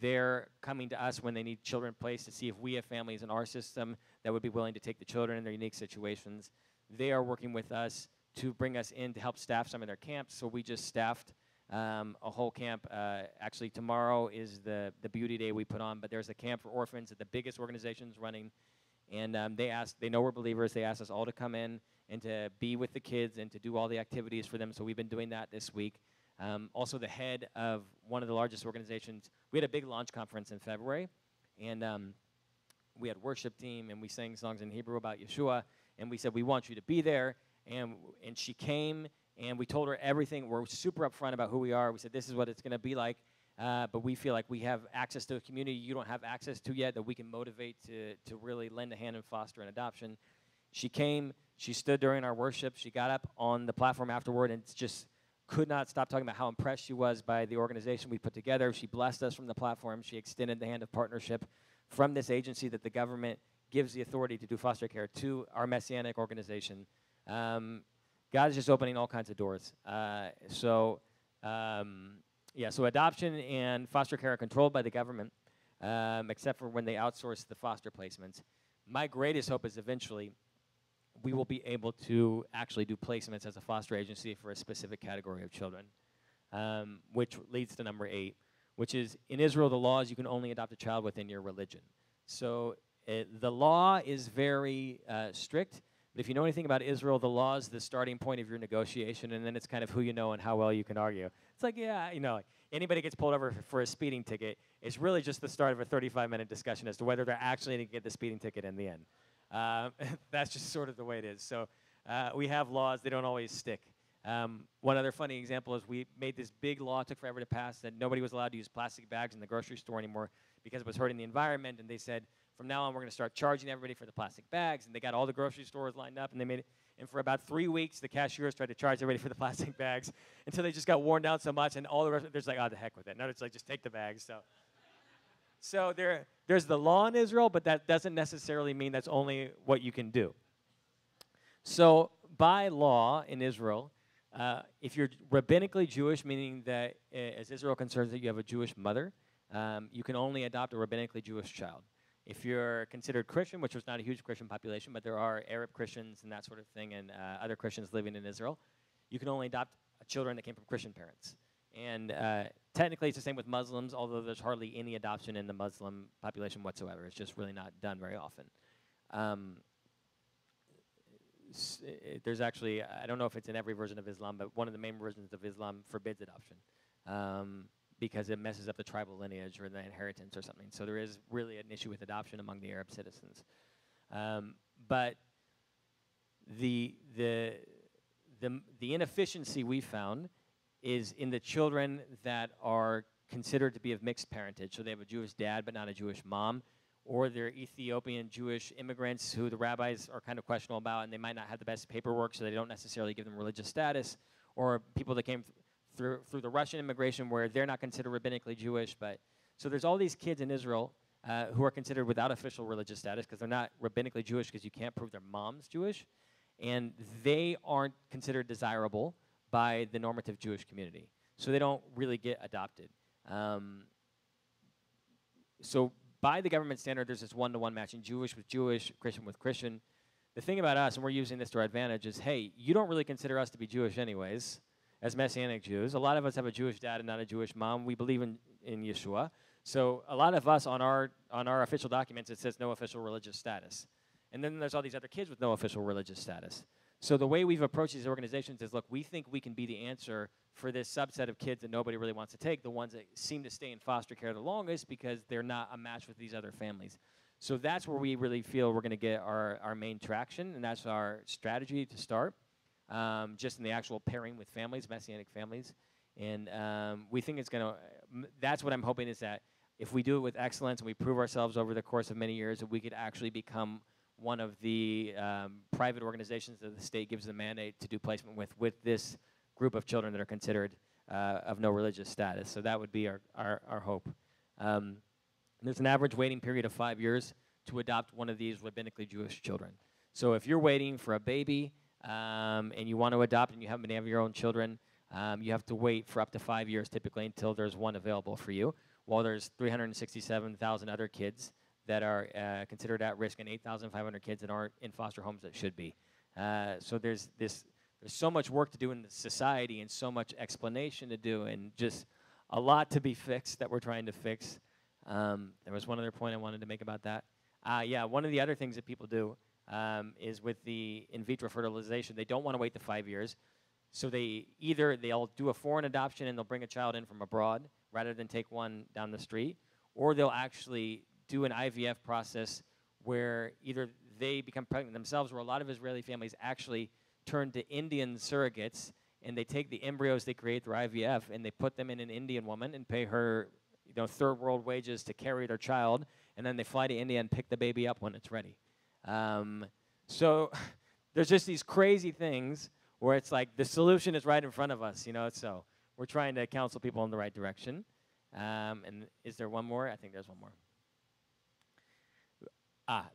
They're coming to us when they need children placed to see if we have families in our system that would be willing to take the children in their unique situations. They are working with us to bring us in to help staff some of their camps. So we just staffed a whole camp. Actually, tomorrow is the beauty day we put on, but there's a camp for orphans that the biggest organization's running. And they know we're believers. They asked us all to come in and to be with the kids and to do all the activities for them. So we've been doing that this week. Also, the head of one of the largest organizations, we had a big launch conference in February, and we had worship team, and we sang songs in Hebrew about Yeshua, and we said, we want you to be there, and she came, and we told her everything. We're super upfront about who we are. We said, this is what it's going to be like, but we feel like we have access to a community you don't have access to yet that we can motivate to really lend a hand in foster and adoption. She came, she stood during our worship, she got up on the platform afterward, and just could not stop talking about how impressed she was by the organization we put together. She blessed us from the platform. She extended the hand of partnership from this agency that the government gives the authority to do foster care to our Messianic organization. God is just opening all kinds of doors. So adoption and foster care are controlled by the government, except for when they outsource the foster placements. My greatest hope is eventually we will be able to actually do placements as a foster agency for a specific category of children, which leads to number 8, which is in Israel, the law is you can only adopt a child within your religion. So the law is very strict. But if you know anything about Israel, the law is the starting point of your negotiation, and then it's kind of who you know and how well you can argue. It's like, yeah, you know, like anybody gets pulled over for a speeding ticket, it's really just the start of a 35-minute discussion as to whether they're actually going to get the speeding ticket in the end. That's just sort of the way it is. So we have laws, they don't always stick. One other funny example is we made this big law, it took forever to pass, that nobody was allowed to use plastic bags in the grocery store anymore because it was hurting the environment, and they said, from now on, we're going to start charging everybody for the plastic bags, and they got all the grocery stores lined up, and they made it. And for about 3 weeks, the cashiers tried to charge everybody for the plastic bags until they just got worn down so much, and all the rest, there's like, oh, the heck with it. Now it's like, just take the bags. So there's the law in Israel, but that doesn't necessarily mean that's only what you can do. So by law in Israel, if you're rabbinically Jewish, meaning that as Israel concerns that you have a Jewish mother, you can only adopt a rabbinically Jewish child. If you're considered Christian, which was not a huge Christian population, but there are Arab Christians and that sort of thing, and other Christians living in Israel, you can only adopt children that came from Christian parents. And technically it's the same with Muslims, although there's hardly any adoption in the Muslim population whatsoever. It's just really not done very often. There's actually, I don't know if it's in every version of Islam, but one of the main versions of Islam forbids adoption. Because it messes up the tribal lineage or the inheritance or something. So there is really an issue with adoption among the Arab citizens. But the inefficiency we found is in the children that are considered to be of mixed parentage. So they have a Jewish dad but not a Jewish mom, or they're Ethiopian Jewish immigrants who the rabbis are kind of questionable about, and they might not have the best paperwork, so they don't necessarily give them religious status, or people that came through the Russian immigration where they're not considered rabbinically Jewish. But so there's all these kids in Israel who are considered without official religious status because they're not rabbinically Jewish because you can't prove their mom's Jewish, and they aren't considered desirable by the normative Jewish community. So they don't really get adopted. So by the government standard, there's this one-to-one matching, Jewish with Jewish, Christian with Christian. The thing about us, and we're using this to our advantage, is, hey, you don't really consider us to be Jewish anyways, as Messianic Jews. A lot of us have a Jewish dad and not a Jewish mom. We believe in Yeshua. So a lot of us on our official documents, it says no official religious status. And then there's all these other kids with no official religious status. So the way we've approached these organizations is, look, we think we can be the answer for this subset of kids that nobody really wants to take, the ones that seem to stay in foster care the longest because they're not a match with these other families. So that's where we really feel we're going to get our main traction, and that's our strategy to start. Just in the actual pairing with families, Messianic families. And we think it's going to, that's what I'm hoping is that if we do it with excellence and we prove ourselves over the course of many years, that we could actually become one of the private organizations that the state gives the mandate to do placement with this group of children that are considered of no religious status. So that would be our hope. There's an average waiting period of 5 years to adopt one of these rabbinically Jewish children. So if you're waiting for a baby, and you want to adopt and you haven't been having your own children, you have to wait for up to 5 years typically until there's one available for you, while there's 367,000 other kids that are considered at risk and 8,500 kids that aren't in foster homes that should be. So there's so much work to do in the society and so much explanation to do and just a lot to be fixed that we're trying to fix. There was one other point I wanted to make about that. Yeah, one of the other things that people do is with the in vitro fertilization, they don't want to wait the 5 years. So they'll do a foreign adoption and they'll bring a child in from abroad rather than take one down the street, or they'll actually do an IVF process where either they become pregnant themselves, or a lot of Israeli families actually turn to Indian surrogates and they take the embryos they create through IVF and they put them in an Indian woman and pay her, third world wages to carry their child, and then they fly to India and pick the baby up when it's ready. So there's just these crazy things where it's like the solution is right in front of us, so we're trying to counsel people in the right direction. And is there one more? I think there's one more.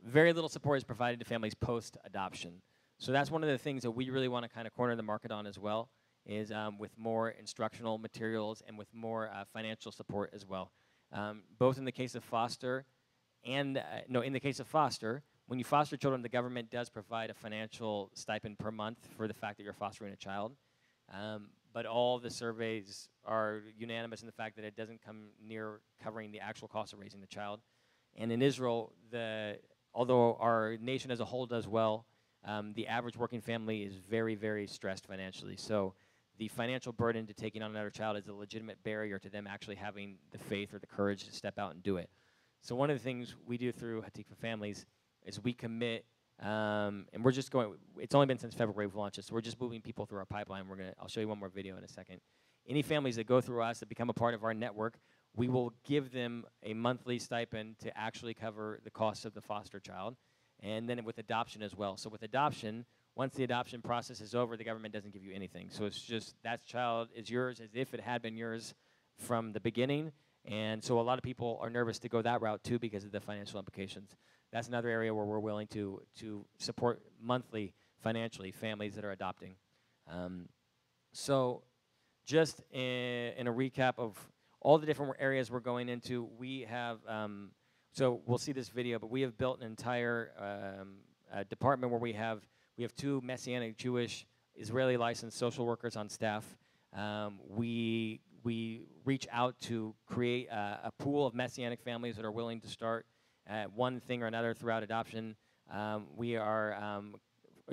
Very little support is provided to families post-adoption. So that's one of the things that we really want to kind of corner the market on as well, is with more instructional materials and with more financial support as well. Both in the case of foster and, in the case of foster, when you foster children, the government does provide a financial stipend per month for the fact that you're fostering a child. but all the surveys are unanimous in the fact that it doesn't come near covering the actual cost of raising the child. And in Israel, although our nation as a whole does well, the average working family is very, very stressed financially. So the financial burden to taking on another child is a legitimate barrier to them actually having the faith or the courage to step out and do it. So one of the things we do through Hatikva Families is we commit, and we're just going, it's only been since February we've launched it, so we're just moving people through our pipeline. I'll show you one more video in a second. Any families that go through us that become a part of our network, we will give them a monthly stipend to actually cover the cost of the foster child, and then with adoption as well. So with adoption, once the adoption process is over, the government doesn't give you anything. So it's just that child is yours as if it had been yours from the beginning. And so a lot of people are nervous to go that route too because of the financial implications. That's another area where we're willing to support monthly financially families that are adopting. So just in a recap of all the different areas we're going into, we have, so we'll see this video, but we have built an entire department where we have 2 Messianic Jewish Israeli licensed social workers on staff. We reach out to create a pool of Messianic families that are willing to start one thing or another throughout adoption. We are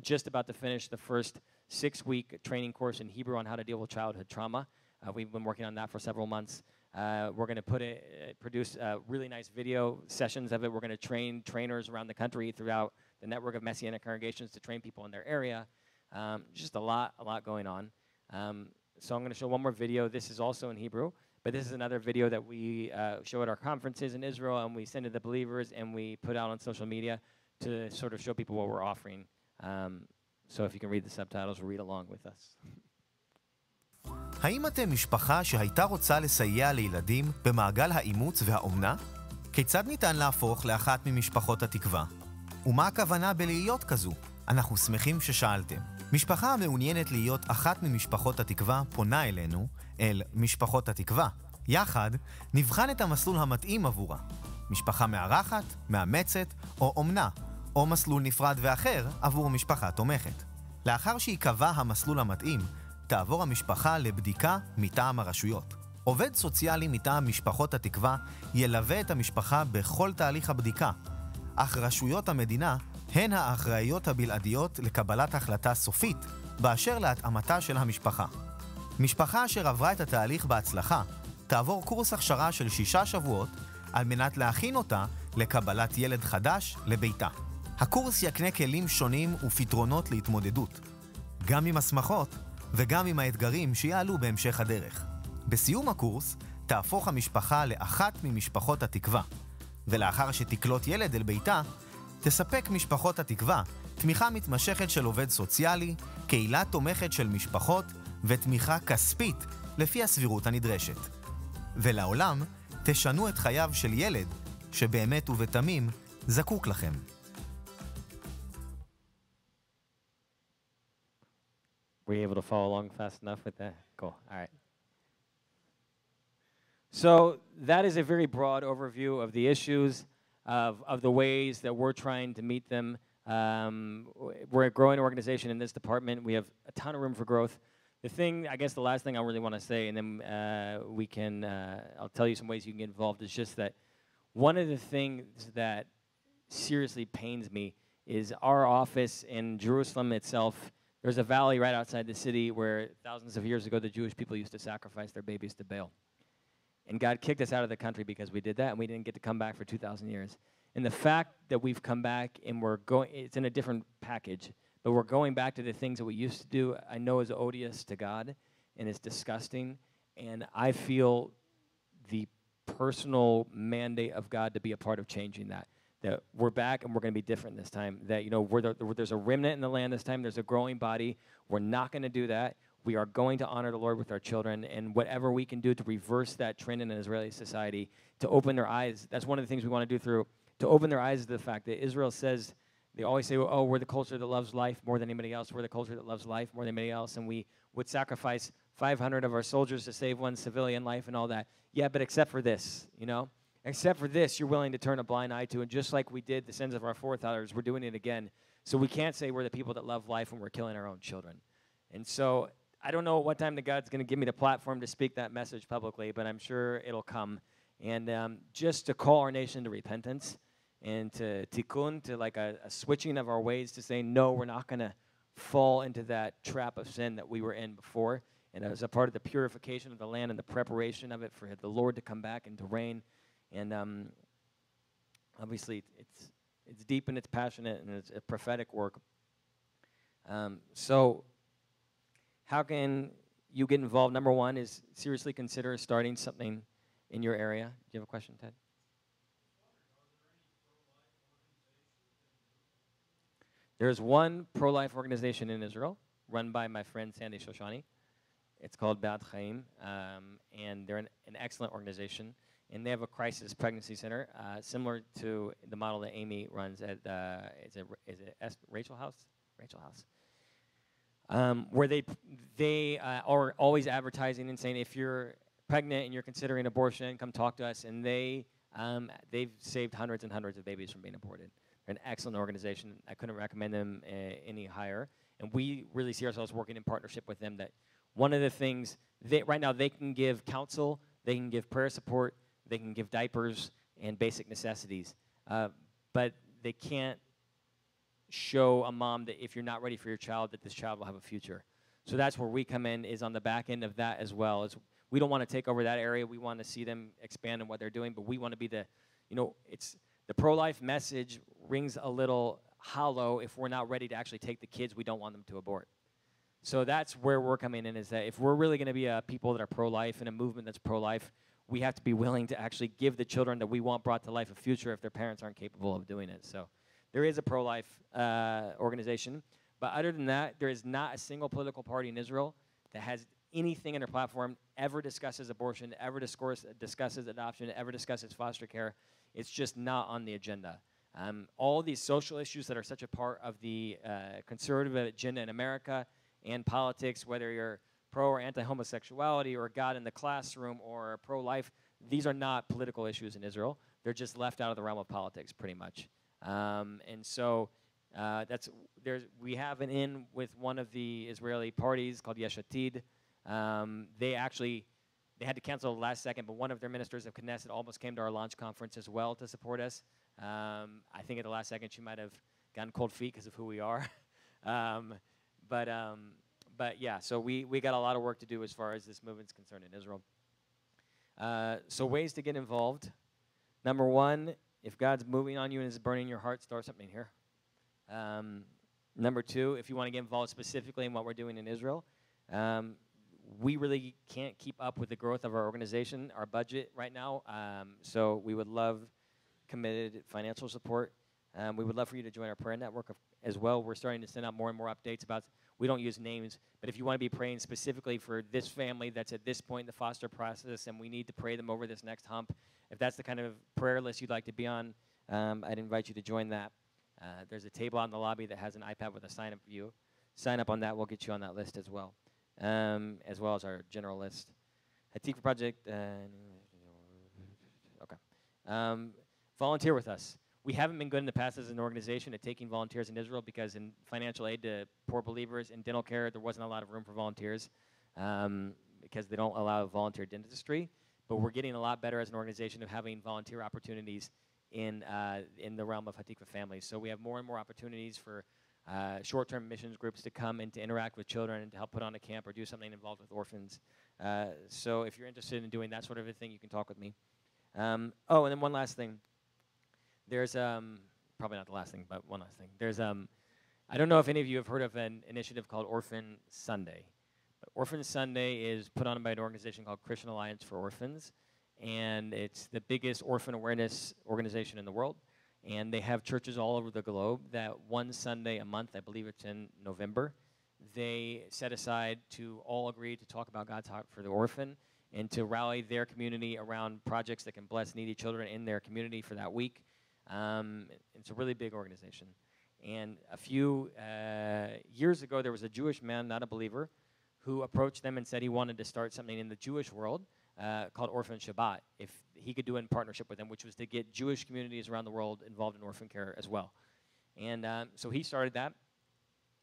just about to finish the first 6-week training course in Hebrew on how to deal with childhood trauma. We've been working on that for several months. We're going to produce really nice video sessions of it. We're going to train trainers around the country throughout the network of Messianic congregations to train people in their area. Just a lot going on. So I'm going to show one more video. This is also in Hebrew, but this is another video that we show at our conferences in Israel, and we send to the believers, and we put out on social media to sort of show people what we're offering. So if you can read the subtitles, read along with us. האם אתם משפחה שהייתה רוצה לסייע לילדים במעגל האימוץ והאומנה? כיצד ניתן להפוך לאחת ממשפחות התקווה? ומה הכוונה בלהיות כזו? אנחנו שמחים ששאלתם. משפחה המעוניינת להיות אחת ממשפחות התקווה פונה אלינו, אל משפחות התקווה. יחד נבחן את המסלול המתאים עבורה. משפחה מארחת, מאמצת או אומנה, או מסלול נפרד ואחר עבור משפחה תומכת. לאחר שיקבע המסלול המתאים, תעבור המשפחה לבדיקה מטעם הרשויות. עובד סוציאלי מטעם משפחות התקווה ילווה את המשפחה בכל תהליך הבדיקה, אך רשויות המדינה הן האחראיות הבלעדיות לקבלת החלטה סופית באשר להתאמתה של המשפחה. משפחה אשר עברה את התהליך בהצלחה תעבור קורס הכשרה של 6 שבועות על מנת להכין אותה לקבלת ילד חדש לביתה. הקורס יקנה כלים שונים ופתרונות להתמודדות, גם עם הסמכות וגם עם האתגרים שיעלו בהמשך הדרך. בסיום הקורס תהפוך המשפחה לאחת ממשפחות התקווה, ולאחר שתקלוט ילד אל ביתה, תספק משפחות התקווה תמיכה מתמשכת של עובד סוציאלי, קהילה תומכת של משפחות ותמיכה כספית לפי הסבירות הנדרשת. ולעולם תשנו את חייו של ילד שבאמת ובתמים זקוק לכם. Were you able to follow along fast enough with that? Cool. All right. So that is a very broad overview of the issues, of the ways that we're trying to meet them. We're a growing organization in this department. We have a ton of room for growth. The thing, I guess the last thing I really want to say, and then I'll tell you some ways you can get involved, is just that one of the things that seriously pains me is our office in Jerusalem itself. There's a valley right outside the city where thousands of years ago the Jewish people used to sacrifice their babies to Baal. And God kicked us out of the country because we did that, and we didn't get to come back for 2,000 years. And the fact that we've come back and it's in a different package, but we're going back to the things that we used to do, I know is odious to God, and it's disgusting. And I feel the personal mandate of God to be a part of changing that. That we're back and we're going to be different this time. That, there's a remnant in the land this time. There's a growing body. We're not going to do that. We are going to honor the Lord with our children, and whatever we can do to reverse that trend in an Israeli society, to open their eyes. That's one of the things we want to do to open their eyes to the fact that Israel says, they always say, oh, we're the culture that loves life more than anybody else. We're the culture that loves life more than anybody else, and we would sacrifice 500 of our soldiers to save one civilian life and all that. Yeah, but except for this, Except for this, you're willing to turn a blind eye to, and just like we did the sins of our forefathers, we're doing it again. So we can't say we're the people that love life when we're killing our own children. And so I don't know what time the God's going to give me the platform to speak that message publicly, but I'm sure it'll come. And just to call our nation to repentance and to tikkun, to like a switching of our ways to say, no, we're not going to fall into that trap of sin that we were in before. And as a part of the purification of the land and the preparation of it for the Lord to come back and to reign. And obviously, it's deep and it's passionate and it's a prophetic work. So how can you get involved? Number one is seriously consider starting something in your area. Do you have a question, Ted? There's one pro-life organization in Israel run by my friend Sandy Shoshani. It's called Bad Chaim, and they're an excellent organization. And they have a crisis pregnancy center, similar to the model that Amy runs at is it Rachel House? Rachel House. Where they are always advertising and saying, if you're pregnant and you're considering abortion, come talk to us. And they've saved hundreds and hundreds of babies from being aborted. They're an excellent organization. I couldn't recommend them any higher. And we really see ourselves working in partnership with them. That one of the things, right now they can give counsel, they can give prayer support, they can give diapers and basic necessities. But they can't show a mom that if you're not ready for your child, that this child will have a future. So that's where we come in, is on the back end of that as well. Is we don't want to take over that area. We want to see them expand in what they're doing, but we want to be the, it's the pro-life message rings a little hollow if we're not ready to actually take the kids we don't want them to abort. So that's where we're coming in, is that if we're really going to be a people that are pro-life and a movement that's pro-life, we have to be willing to actually give the children that we want brought to life a future if their parents aren't capable of doing it. So there is a pro-life organization. But other than that, there is not a single political party in Israel that has anything in their platform ever discusses abortion, ever discusses adoption, ever discusses foster care. It's just not on the agenda. All these social issues that are such a part of the conservative agenda in America and politics, whether you're pro or anti-homosexuality or God in the classroom or pro-life, these are not political issues in Israel. They're just left out of the realm of politics pretty much. And so we have an in with one of the Israeli parties called Yesh Atid. They had to cancel the last second, but one of their ministers of Knesset almost came to our launch conference as well to support us. I think at the last second she might have gotten cold feet because of who we are. But yeah, so we got a lot of work to do as far as this movement's concerned in Israel. So ways to get involved. Number one, if God's moving on you and is burning your heart, start something here. Number two, if you want to get involved specifically in what we're doing in Israel, we really can't keep up with the growth of our organization, our budget right now. So we would love committed financial support. We would love for you to join our prayer network as well. We're starting to send out more and more updates about, we don't use names, but if you want to be praying specifically for this family that's at this point in the foster process and we need to pray them over this next hump, if that's the kind of prayer list you'd like to be on, I'd invite you to join that. There's a table out in the lobby that has an iPad with a sign-up view. Sign up on that. We'll get you on that list as well as our general list. Hatikva Project. Okay. Volunteer with us. We haven't been good in the past as an organization at taking volunteers in Israel because in financial aid to poor believers in dental care, there wasn't a lot of room for volunteers because they don't allow volunteer dentistry. But we're getting a lot better as an organization of having volunteer opportunities in the realm of Hatikva families. So we have more and more opportunities for short-term missions groups to come and to interact with children and to help put on a camp or do something involved with orphans. So if you're interested in doing that sort of a thing, you can talk with me. And then one last thing. There's, probably not the last thing, but one last thing. There's, I don't know if any of you have heard of an initiative called Orphan Sunday. But Orphan Sunday is put on by an organization called Christian Alliance for Orphans. And it's the biggest orphan awareness organization in the world. And they have churches all over the globe that one Sunday a month, I believe it's in November, they set aside to all agree to talk about God's heart for the orphan and to rally their community around projects that can bless needy children in their community for that week. It's a really big organization. And a few years ago, there was a Jewish man, not a believer, who approached them and said he wanted to start something in the Jewish world called Orphan Shabbat, if he could do it in partnership with them, which was to get Jewish communities around the world involved in orphan care as well. And so he started that.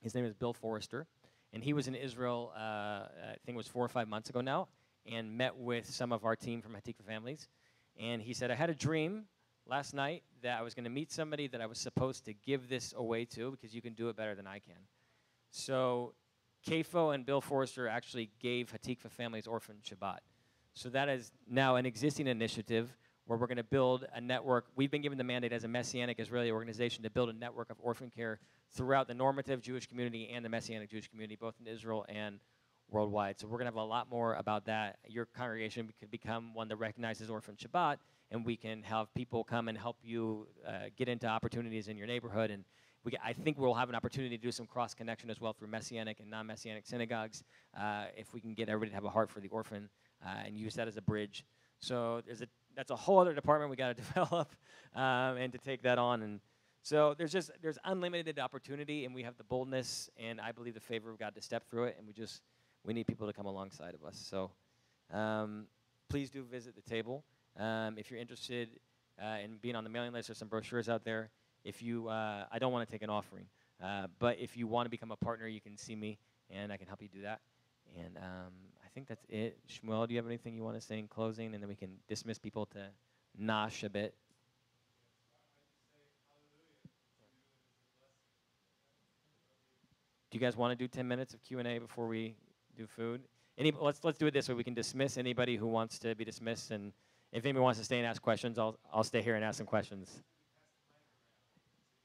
His name is Bill Forrester. And he was in Israel, I think it was 4 or 5 months ago now, and met with some of our team from Hatikva Families. And he said, I had a dream last night that I was going to meet somebody that I was supposed to give this away to because you can do it better than I can. So CAFO and Bill Forrester actually gave Hatikva Families Orphan Shabbat. So that is now an existing initiative where we're going to build a network. We've been given the mandate as a Messianic Israeli organization to build a network of orphan care throughout the normative Jewish community and the Messianic Jewish community, both in Israel and worldwide. So we're going to have a lot more about that. Your congregation could become one that recognizes Orphan Shabbat, and we can have people come and help you get into opportunities in your neighborhood. And I think we'll have an opportunity to do some cross-connection as well through Messianic and non-Messianic synagogues if we can get everybody to have a heart for the orphan and use that as a bridge. So that's a whole other department we got to develop and to take that on. And so there's unlimited opportunity, and we have the boldness and I believe the favor of God to step through it, and we need people to come alongside of us. So please do visit the table. If you're interested in being on the mailing list, there's some brochures out there. If you, I don't want to take an offering, but if you want to become a partner, you can see me, and I can help you do that. And I think that's it. Shmuel, do you have anything you want to say in closing, and then we can dismiss people to nosh a bit? Do you guys want to do 10 minutes of Q&A before we do food? Let's do it this way. We can dismiss anybody who wants to be dismissed, and if anybody wants to stay and ask questions, I'll stay here and ask some questions.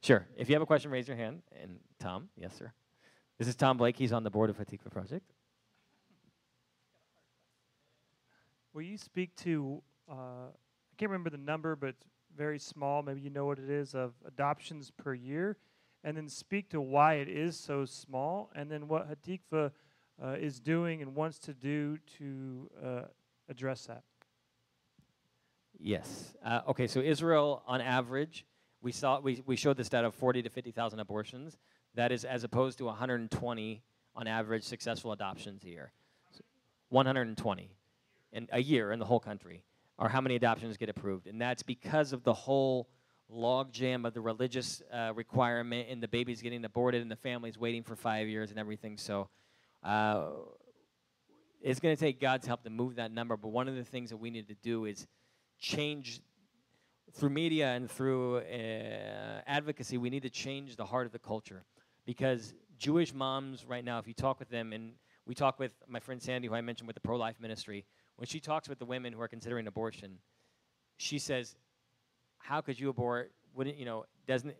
Sure. If you have a question, raise your hand. And Tom, yes, sir. This is Tom Blake. He's on the board of Hatikva Project. Will you speak to, I can't remember the number, but it's very small, maybe you know what it is, of adoptions per year, and then speak to why it is so small, and then what Hatikva is doing and wants to do to address that. Yes. Okay, so Israel, on average, we showed the stat of 40 to 50,000 abortions. That is as opposed to 120 on average successful adoptions a year. So 120 in a year in the whole country, or how many adoptions get approved. And that's because of the whole logjam of the religious requirement and the babies getting aborted and the families waiting for 5 years and everything. So it's going to take God's help to move that number. But one of the things that we need to do is change, through media and through advocacy, we need to change the heart of the culture. Because Jewish moms right now, if you talk with them, and we talk with my friend Sandy, who I mentioned with the pro-life ministry, when she talks with the women who are considering abortion, she says, how could you abort? Wouldn't, doesn't,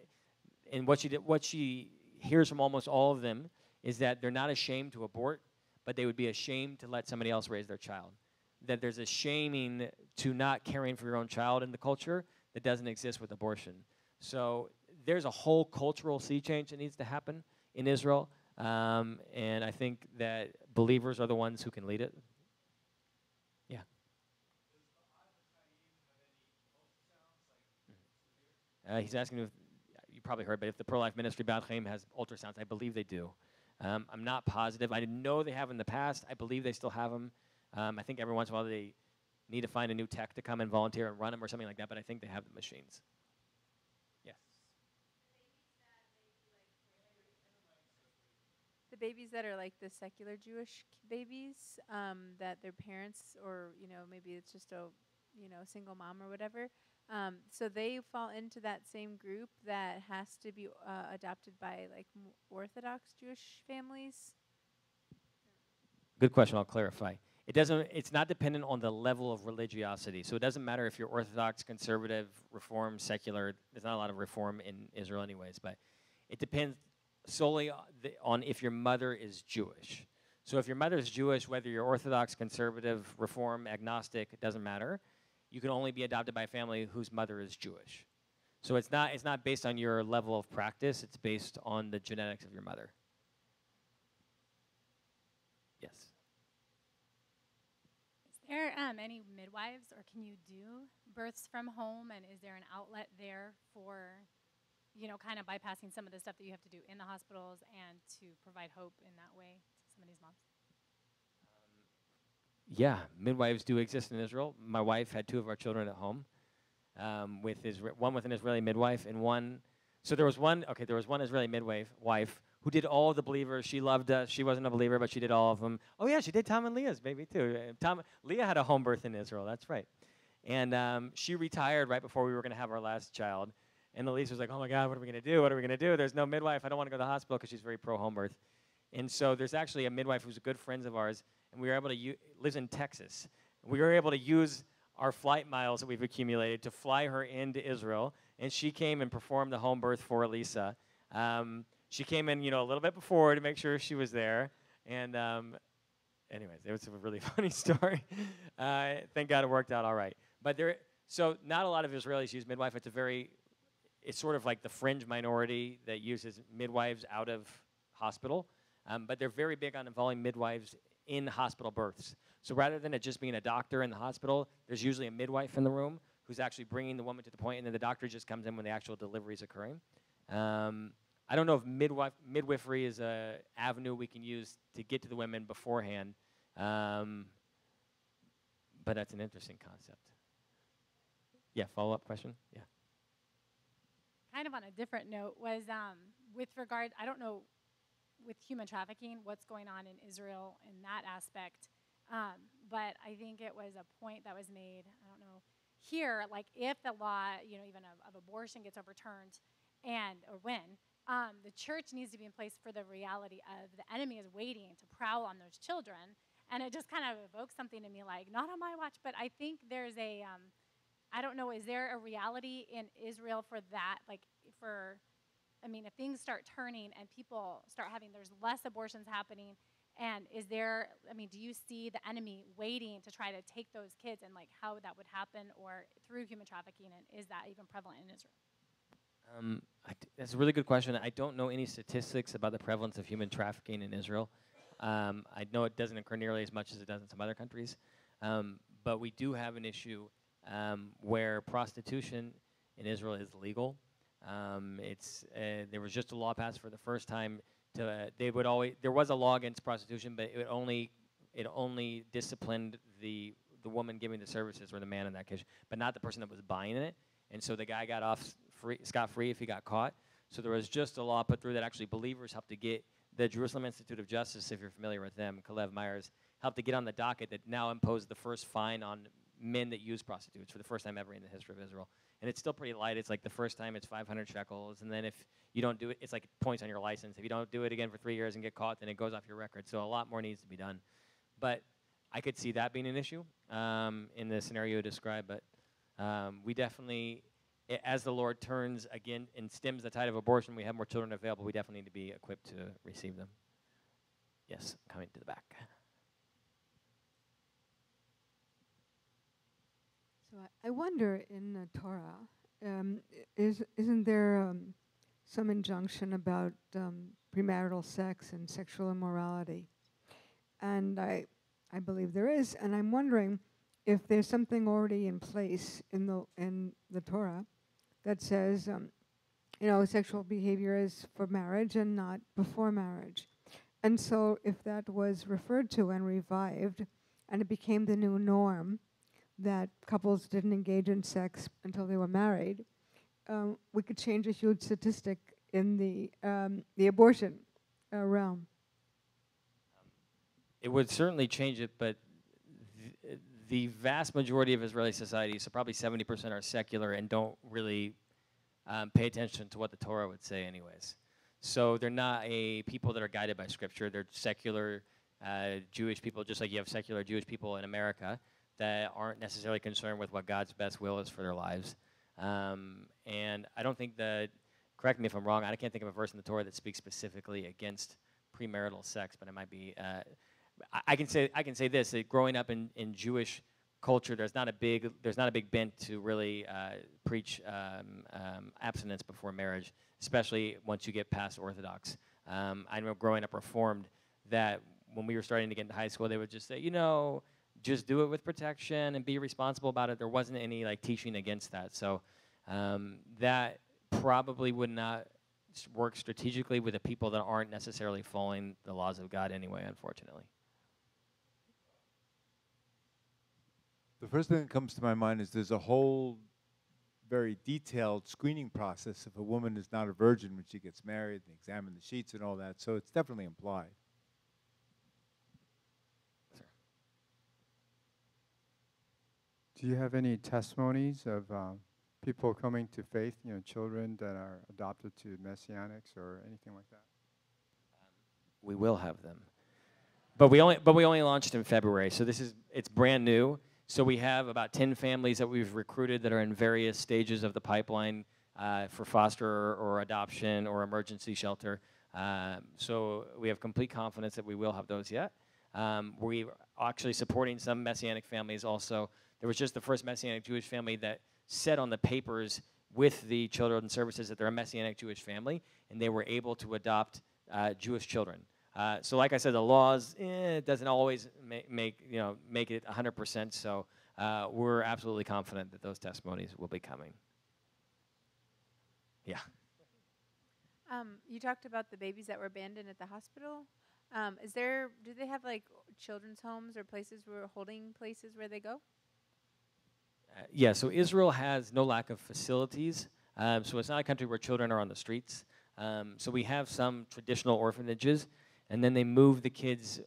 and what she hears from almost all of them is that they're not ashamed to abort, but they would be ashamed to let somebody else raise their child. That there's a shaming to not caring for your own child in the culture that doesn't exist with abortion. So there's a whole cultural sea change that needs to happen in Israel, and I think that believers are the ones who can lead it. Yeah. He's asking if, you probably heard, but if the pro-life ministry, Bad Chaim, has ultrasounds. I believe they do. I'm not positive. I know they have in the past. I believe they still have them. I think every once in a while they need to find a new tech to come and volunteer and run them or something like that, but I think they have the machines. Yes. The babies that are like the secular Jewish babies, that their parents, or maybe it's just a single mom or whatever, so they fall into that same group that has to be adopted by like Orthodox Jewish families. Good question. I'll clarify. It's not dependent on the level of religiosity. So it doesn't matter if you're Orthodox, conservative, Reform, secular. There's not a lot of Reform in Israel anyways, but it depends solely on if your mother is Jewish. So if your mother is Jewish, whether you're Orthodox, conservative, Reform, agnostic, it doesn't matter. You can only be adopted by a family whose mother is Jewish. So it's not based on your level of practice. It's based on the genetics of your mother. Yes. Is there any midwives, or can you do births from home, and is there an outlet there for, kind of bypassing some of the stuff that you have to do in the hospitals and to provide hope in that way to some of these moms? Yeah, midwives do exist in Israel. My wife had 2 of our children at home, one with an Israeli midwife and one. So there was one Israeli midwife who did all the believers. She loved us. She wasn't a believer, but she did all of them. Oh, yeah, she did Tom and Leah's baby, too. Leah had a home birth in Israel. That's right. And she retired right before we were going to have our last child. And Elise was like, oh, my God, what are we going to do? What are we going to do? There's no midwife. I don't want to go to the hospital because she's very pro-home birth. And so there's actually a midwife who's a good friend of ours, and we were able to lives in Texas. We were able to use our flight miles that we've accumulated to fly her into Israel, and she came and performed the home birth for Elisa. She came in, a little bit before to make sure she was there. And anyways, it was a really funny story. Thank God it worked out all right. But so not a lot of Israelis use midwife. It's sort of like the fringe minority that uses midwives out of hospital. But they're very big on involving midwives in hospital births. So rather than it just being a doctor in the hospital, there's usually a midwife in the room who's actually bringing the woman to the point, and then the doctor just comes in when the actual delivery is occurring. I don't know if midwifery is an avenue we can use to get to the women beforehand, but that's an interesting concept. Yeah, follow-up question? Yeah. Kind of on a different note was with regard, I don't know, with human trafficking, what's going on in Israel in that aspect. But I think it was a point that was made, I don't know, here, like if the law, even of abortion gets overturned or when, the church needs to be in place for the reality of the enemy is waiting to prowl on those children. And it just kind of evokes something in me like, not on my watch, but I think there's I don't know, is there a reality in Israel for that? Like if things start turning and people start there's less abortions happening, and do you see the enemy waiting to try to take those kids, and like how that would happen or through human trafficking, and is that even prevalent in Israel? That's a really good question. I don't know any statistics about the prevalence of human trafficking in Israel. I know it doesn't occur nearly as much as it does in some other countries. But we do have an issue where prostitution in Israel is legal. There was just a law passed for the first time. There was a law against prostitution, but it only disciplined the woman giving the services, or the man in that case, but not the person that was buying it. And so the guy got off scot-free if he got caught. So there was just a law put through that actually believers helped to get. The Jerusalem Institute of Justice, if you're familiar with them, Kalev Myers, helped to get on the docket that now imposed the first fine on men that use prostitutes for the first time ever in the history of Israel. And it's still pretty light. It's like the first time it's 500 shekels. And then if you don't do it, it's like points on your license. If you don't do it again for 3 years and get caught, then it goes off your record. So a lot more needs to be done. But I could see that being an issue in the scenario you described. But we definitely, as the Lord turns again and stems the tide of abortion, we have more children available. We definitely need to be equipped to receive them. Yes, coming to the back. So I wonder, in the Torah, isn't there some injunction about premarital sex and sexual immorality? And I believe there is, and I'm wondering if there's something already in place in the Torah that says, sexual behavior is for marriage and not before marriage. And so if that was referred to and revived, and it became the new norm, that couples didn't engage in sex until they were married, we could change a huge statistic in the abortion realm. It would certainly change it, but the vast majority of Israeli society, so probably 70%, are secular and don't really pay attention to what the Torah would say anyways. So they're not people that are guided by Scripture. They're secular Jewish people, just like you have secular Jewish people in America that aren't necessarily concerned with what God's best will is for their lives. And I don't think correct me if I'm wrong, I can't think of a verse in the Torah that speaks specifically against premarital sex, but it might be, I can say this, that growing up in Jewish culture, there's not a big bent to really preach abstinence before marriage, especially once you get past Orthodox. I remember growing up Reformed, that when we were starting to get into high school, they would just say, just do it with protection and be responsible about it. There wasn't any teaching against that. So that probably would not work strategically with the people that aren't necessarily following the laws of God anyway, unfortunately. The first thing that comes to my mind is there's a whole very detailed screening process if a woman is not a virgin when she gets married, they examine the sheets and all that, so it's definitely implied. Do you have any testimonies of people coming to faith, you know, children that are adopted to Messianics or anything like that? We will have them. But we only launched in February, so it's brand new. So we have about 10 families that we've recruited that are in various stages of the pipeline for foster or adoption or emergency shelter. So we have complete confidence that we will have those yet. We're actually supporting some Messianic families also. There was just the first Messianic Jewish family that said on the papers with the Children's Services that they're a Messianic Jewish family, and they were able to adopt Jewish children. So like I said, the laws, it doesn't always make it 100%, so we're absolutely confident that those testimonies will be coming. Yeah. You talked about the babies that were abandoned at the hospital. Do they have like children's homes or holding places where they go? Yeah, so Israel has no lack of facilities. So it's not a country where children are on the streets. So we have some traditional orphanages, and then they move the kids,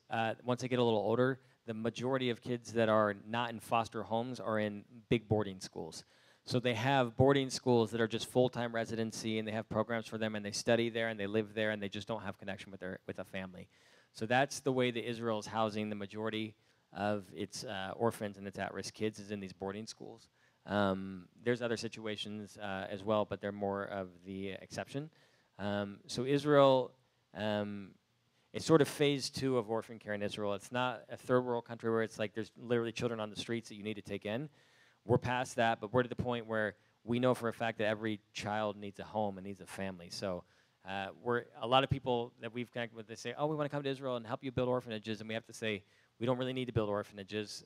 once they get a little older, the majority of kids that are not in foster homes are in big boarding schools. So they have boarding schools that are just full-time residency, and they have programs for them, and they study there, and they live there, and they just don't have connection with a family. So that's the way that Israel is housing the majority of its orphans and its at-risk kids, is in these boarding schools. There's other situations as well, but they're more of the exception. So Israel, it's sort of phase 2 of orphan care in Israel. It's not a third world country where it's like there's literally children on the streets that you need to take in. We're past that, but we're to the point where we know for a fact that every child needs a home and needs a family. So a lot of people that we've connected with, they say, oh, we want to come to Israel and help you build orphanages, and we have to say, we don't really need to build orphanages.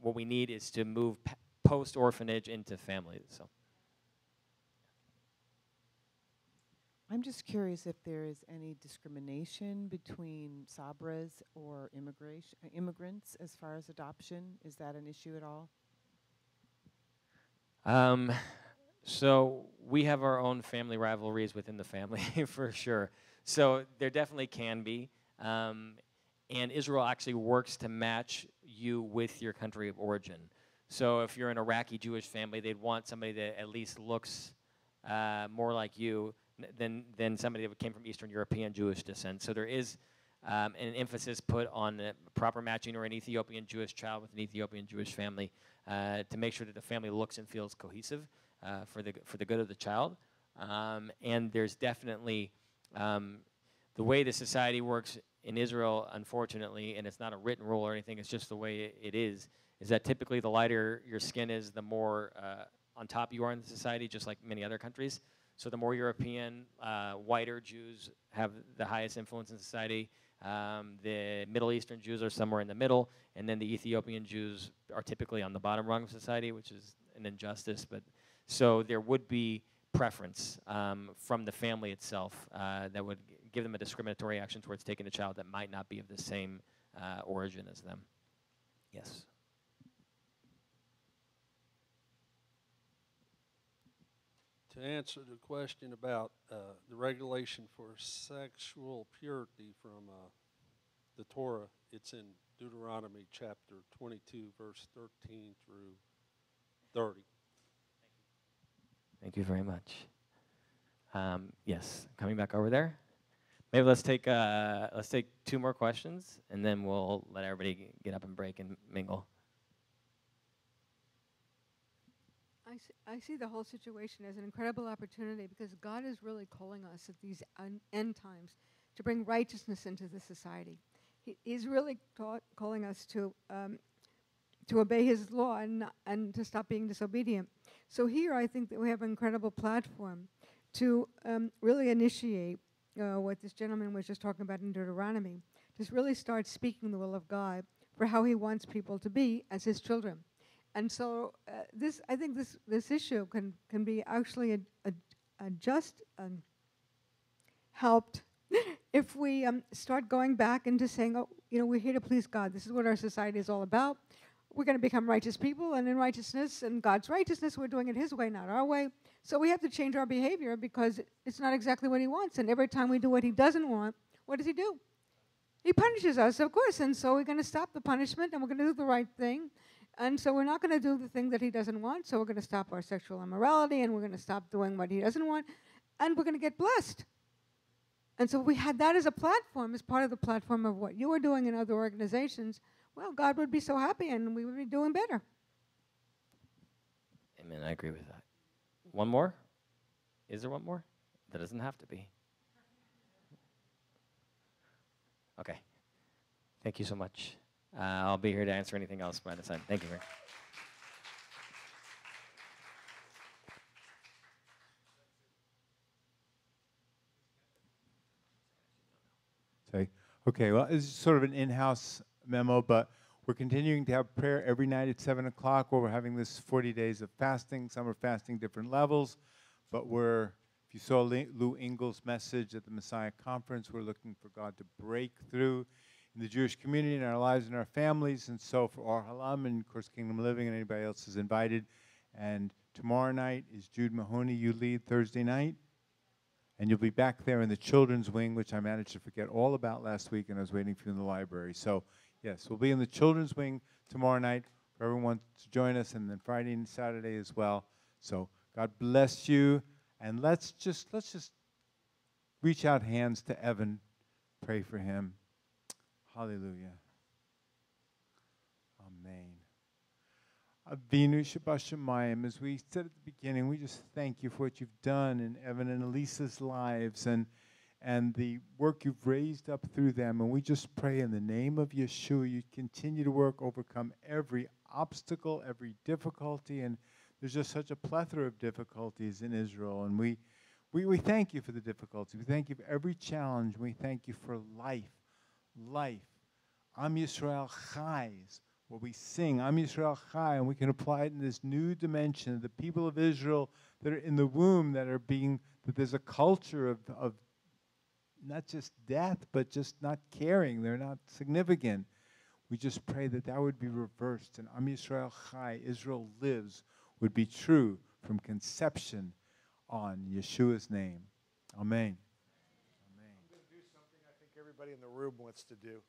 What we need is to move post-orphanage into families. So. I'm just curious if there is any discrimination between Sabras or immigrants as far as adoption. Is that an issue at all? So we have our own family rivalries within the family for sure. So there definitely can be. And Israel actually works to match you with your country of origin. So if you're an Iraqi Jewish family, they'd want somebody that at least looks more like you than somebody that came from Eastern European Jewish descent. So there is an emphasis put on proper matching, or an Ethiopian Jewish child with an Ethiopian Jewish family to make sure that the family looks and feels cohesive for the good of the child. And there's definitely the way the society works in Israel, unfortunately, and it's not a written rule or anything, it's just the way it is that typically the lighter your skin is, the more on top you are in the society, just like many other countries. So the more European, whiter Jews have the highest influence in society. The Middle Eastern Jews are somewhere in the middle, and then the Ethiopian Jews are typically on the bottom rung of society, which is an injustice. But so there would be preference from the family itself that would give them a discriminatory action towards taking a child that might not be of the same origin as them. Yes. To answer the question about the regulation for sexual purity from the Torah, it's in Deuteronomy chapter 22, verse 13 through 30. Thank you very much. Yes, coming back over there. Maybe let's take 2 more questions, and then we'll let everybody get up and break and mingle. I see the whole situation as an incredible opportunity, because God is really calling us at these end times to bring righteousness into the society. He's really calling us to obey His law and to stop being disobedient. So here I think that we have an incredible platform to really initiate what this gentleman was just talking about in Deuteronomy, to really start speaking the will of God for how He wants people to be as His children. And so I think this issue can be actually helped if we start going back into saying, oh, we're here to please God. This is what our society is all about. we're going to become righteous people, and in righteousness and God's righteousness, we're doing it His way, not our way. So we have to change our behavior because it's not exactly what He wants. And every time we do what He doesn't want, what does He do? He punishes us, of course. And so we're going to stop the punishment, and we're going to do the right thing. And so we're not going to do the thing that He doesn't want. So we're going to stop our sexual immorality, and we're going to stop doing what He doesn't want, and we're going to get blessed. And so we had that as a platform, as part of the platform of what you were doing in other organizations. Well, God would be so happy, and we would be doing better. Amen. I agree with that. One more? Is there one more? That doesn't have to be. Okay. Thank you so much. I'll be here to answer anything else by the time. Thank you very much. Sorry. Okay, well, it's sort of an in-house memo, but we're continuing to have prayer every night at 7 o'clock where we're having this 40 days of fasting. Some are fasting different levels, but if you saw Lou Engel's message at the Messiah Conference, we're looking for God to break through in the Jewish community, in our lives, and our families. And so for our HaOlam and, of course, Kingdom Living and anybody else is invited. And tomorrow night is Jude Mahoney. You lead Thursday night. And you'll be back there in the children's wing, which I managed to forget all about last week, and I was waiting for you in the library. So, yes, we'll be in the children's wing tomorrow night for everyone to join us, and then Friday and Saturday as well. So God bless you. And let's just reach out hands to Evan, pray for him. Hallelujah. Amen. Avinu Shabbat, as we said at the beginning, we just thank you for what you've done in Evan and Elisa's lives and the work you've raised up through them. And we just pray in the name of Yeshua, you continue to work, overcome every obstacle, every difficulty. And there's just such a plethora of difficulties in Israel. And we thank you for the difficulties. We thank you for every challenge. We thank you for life. Am Yisrael Chais. What we sing, Am Yisrael Chai, and we can apply it in this new dimension. The people of Israel that are in the womb, that there's a culture of not just death, but just not caring. They're not significant. We just pray that would be reversed, and Am Yisrael Chai, Israel lives, would be true from conception on Yeshua's name. Amen. I'm going to do something I think everybody in the room wants to do.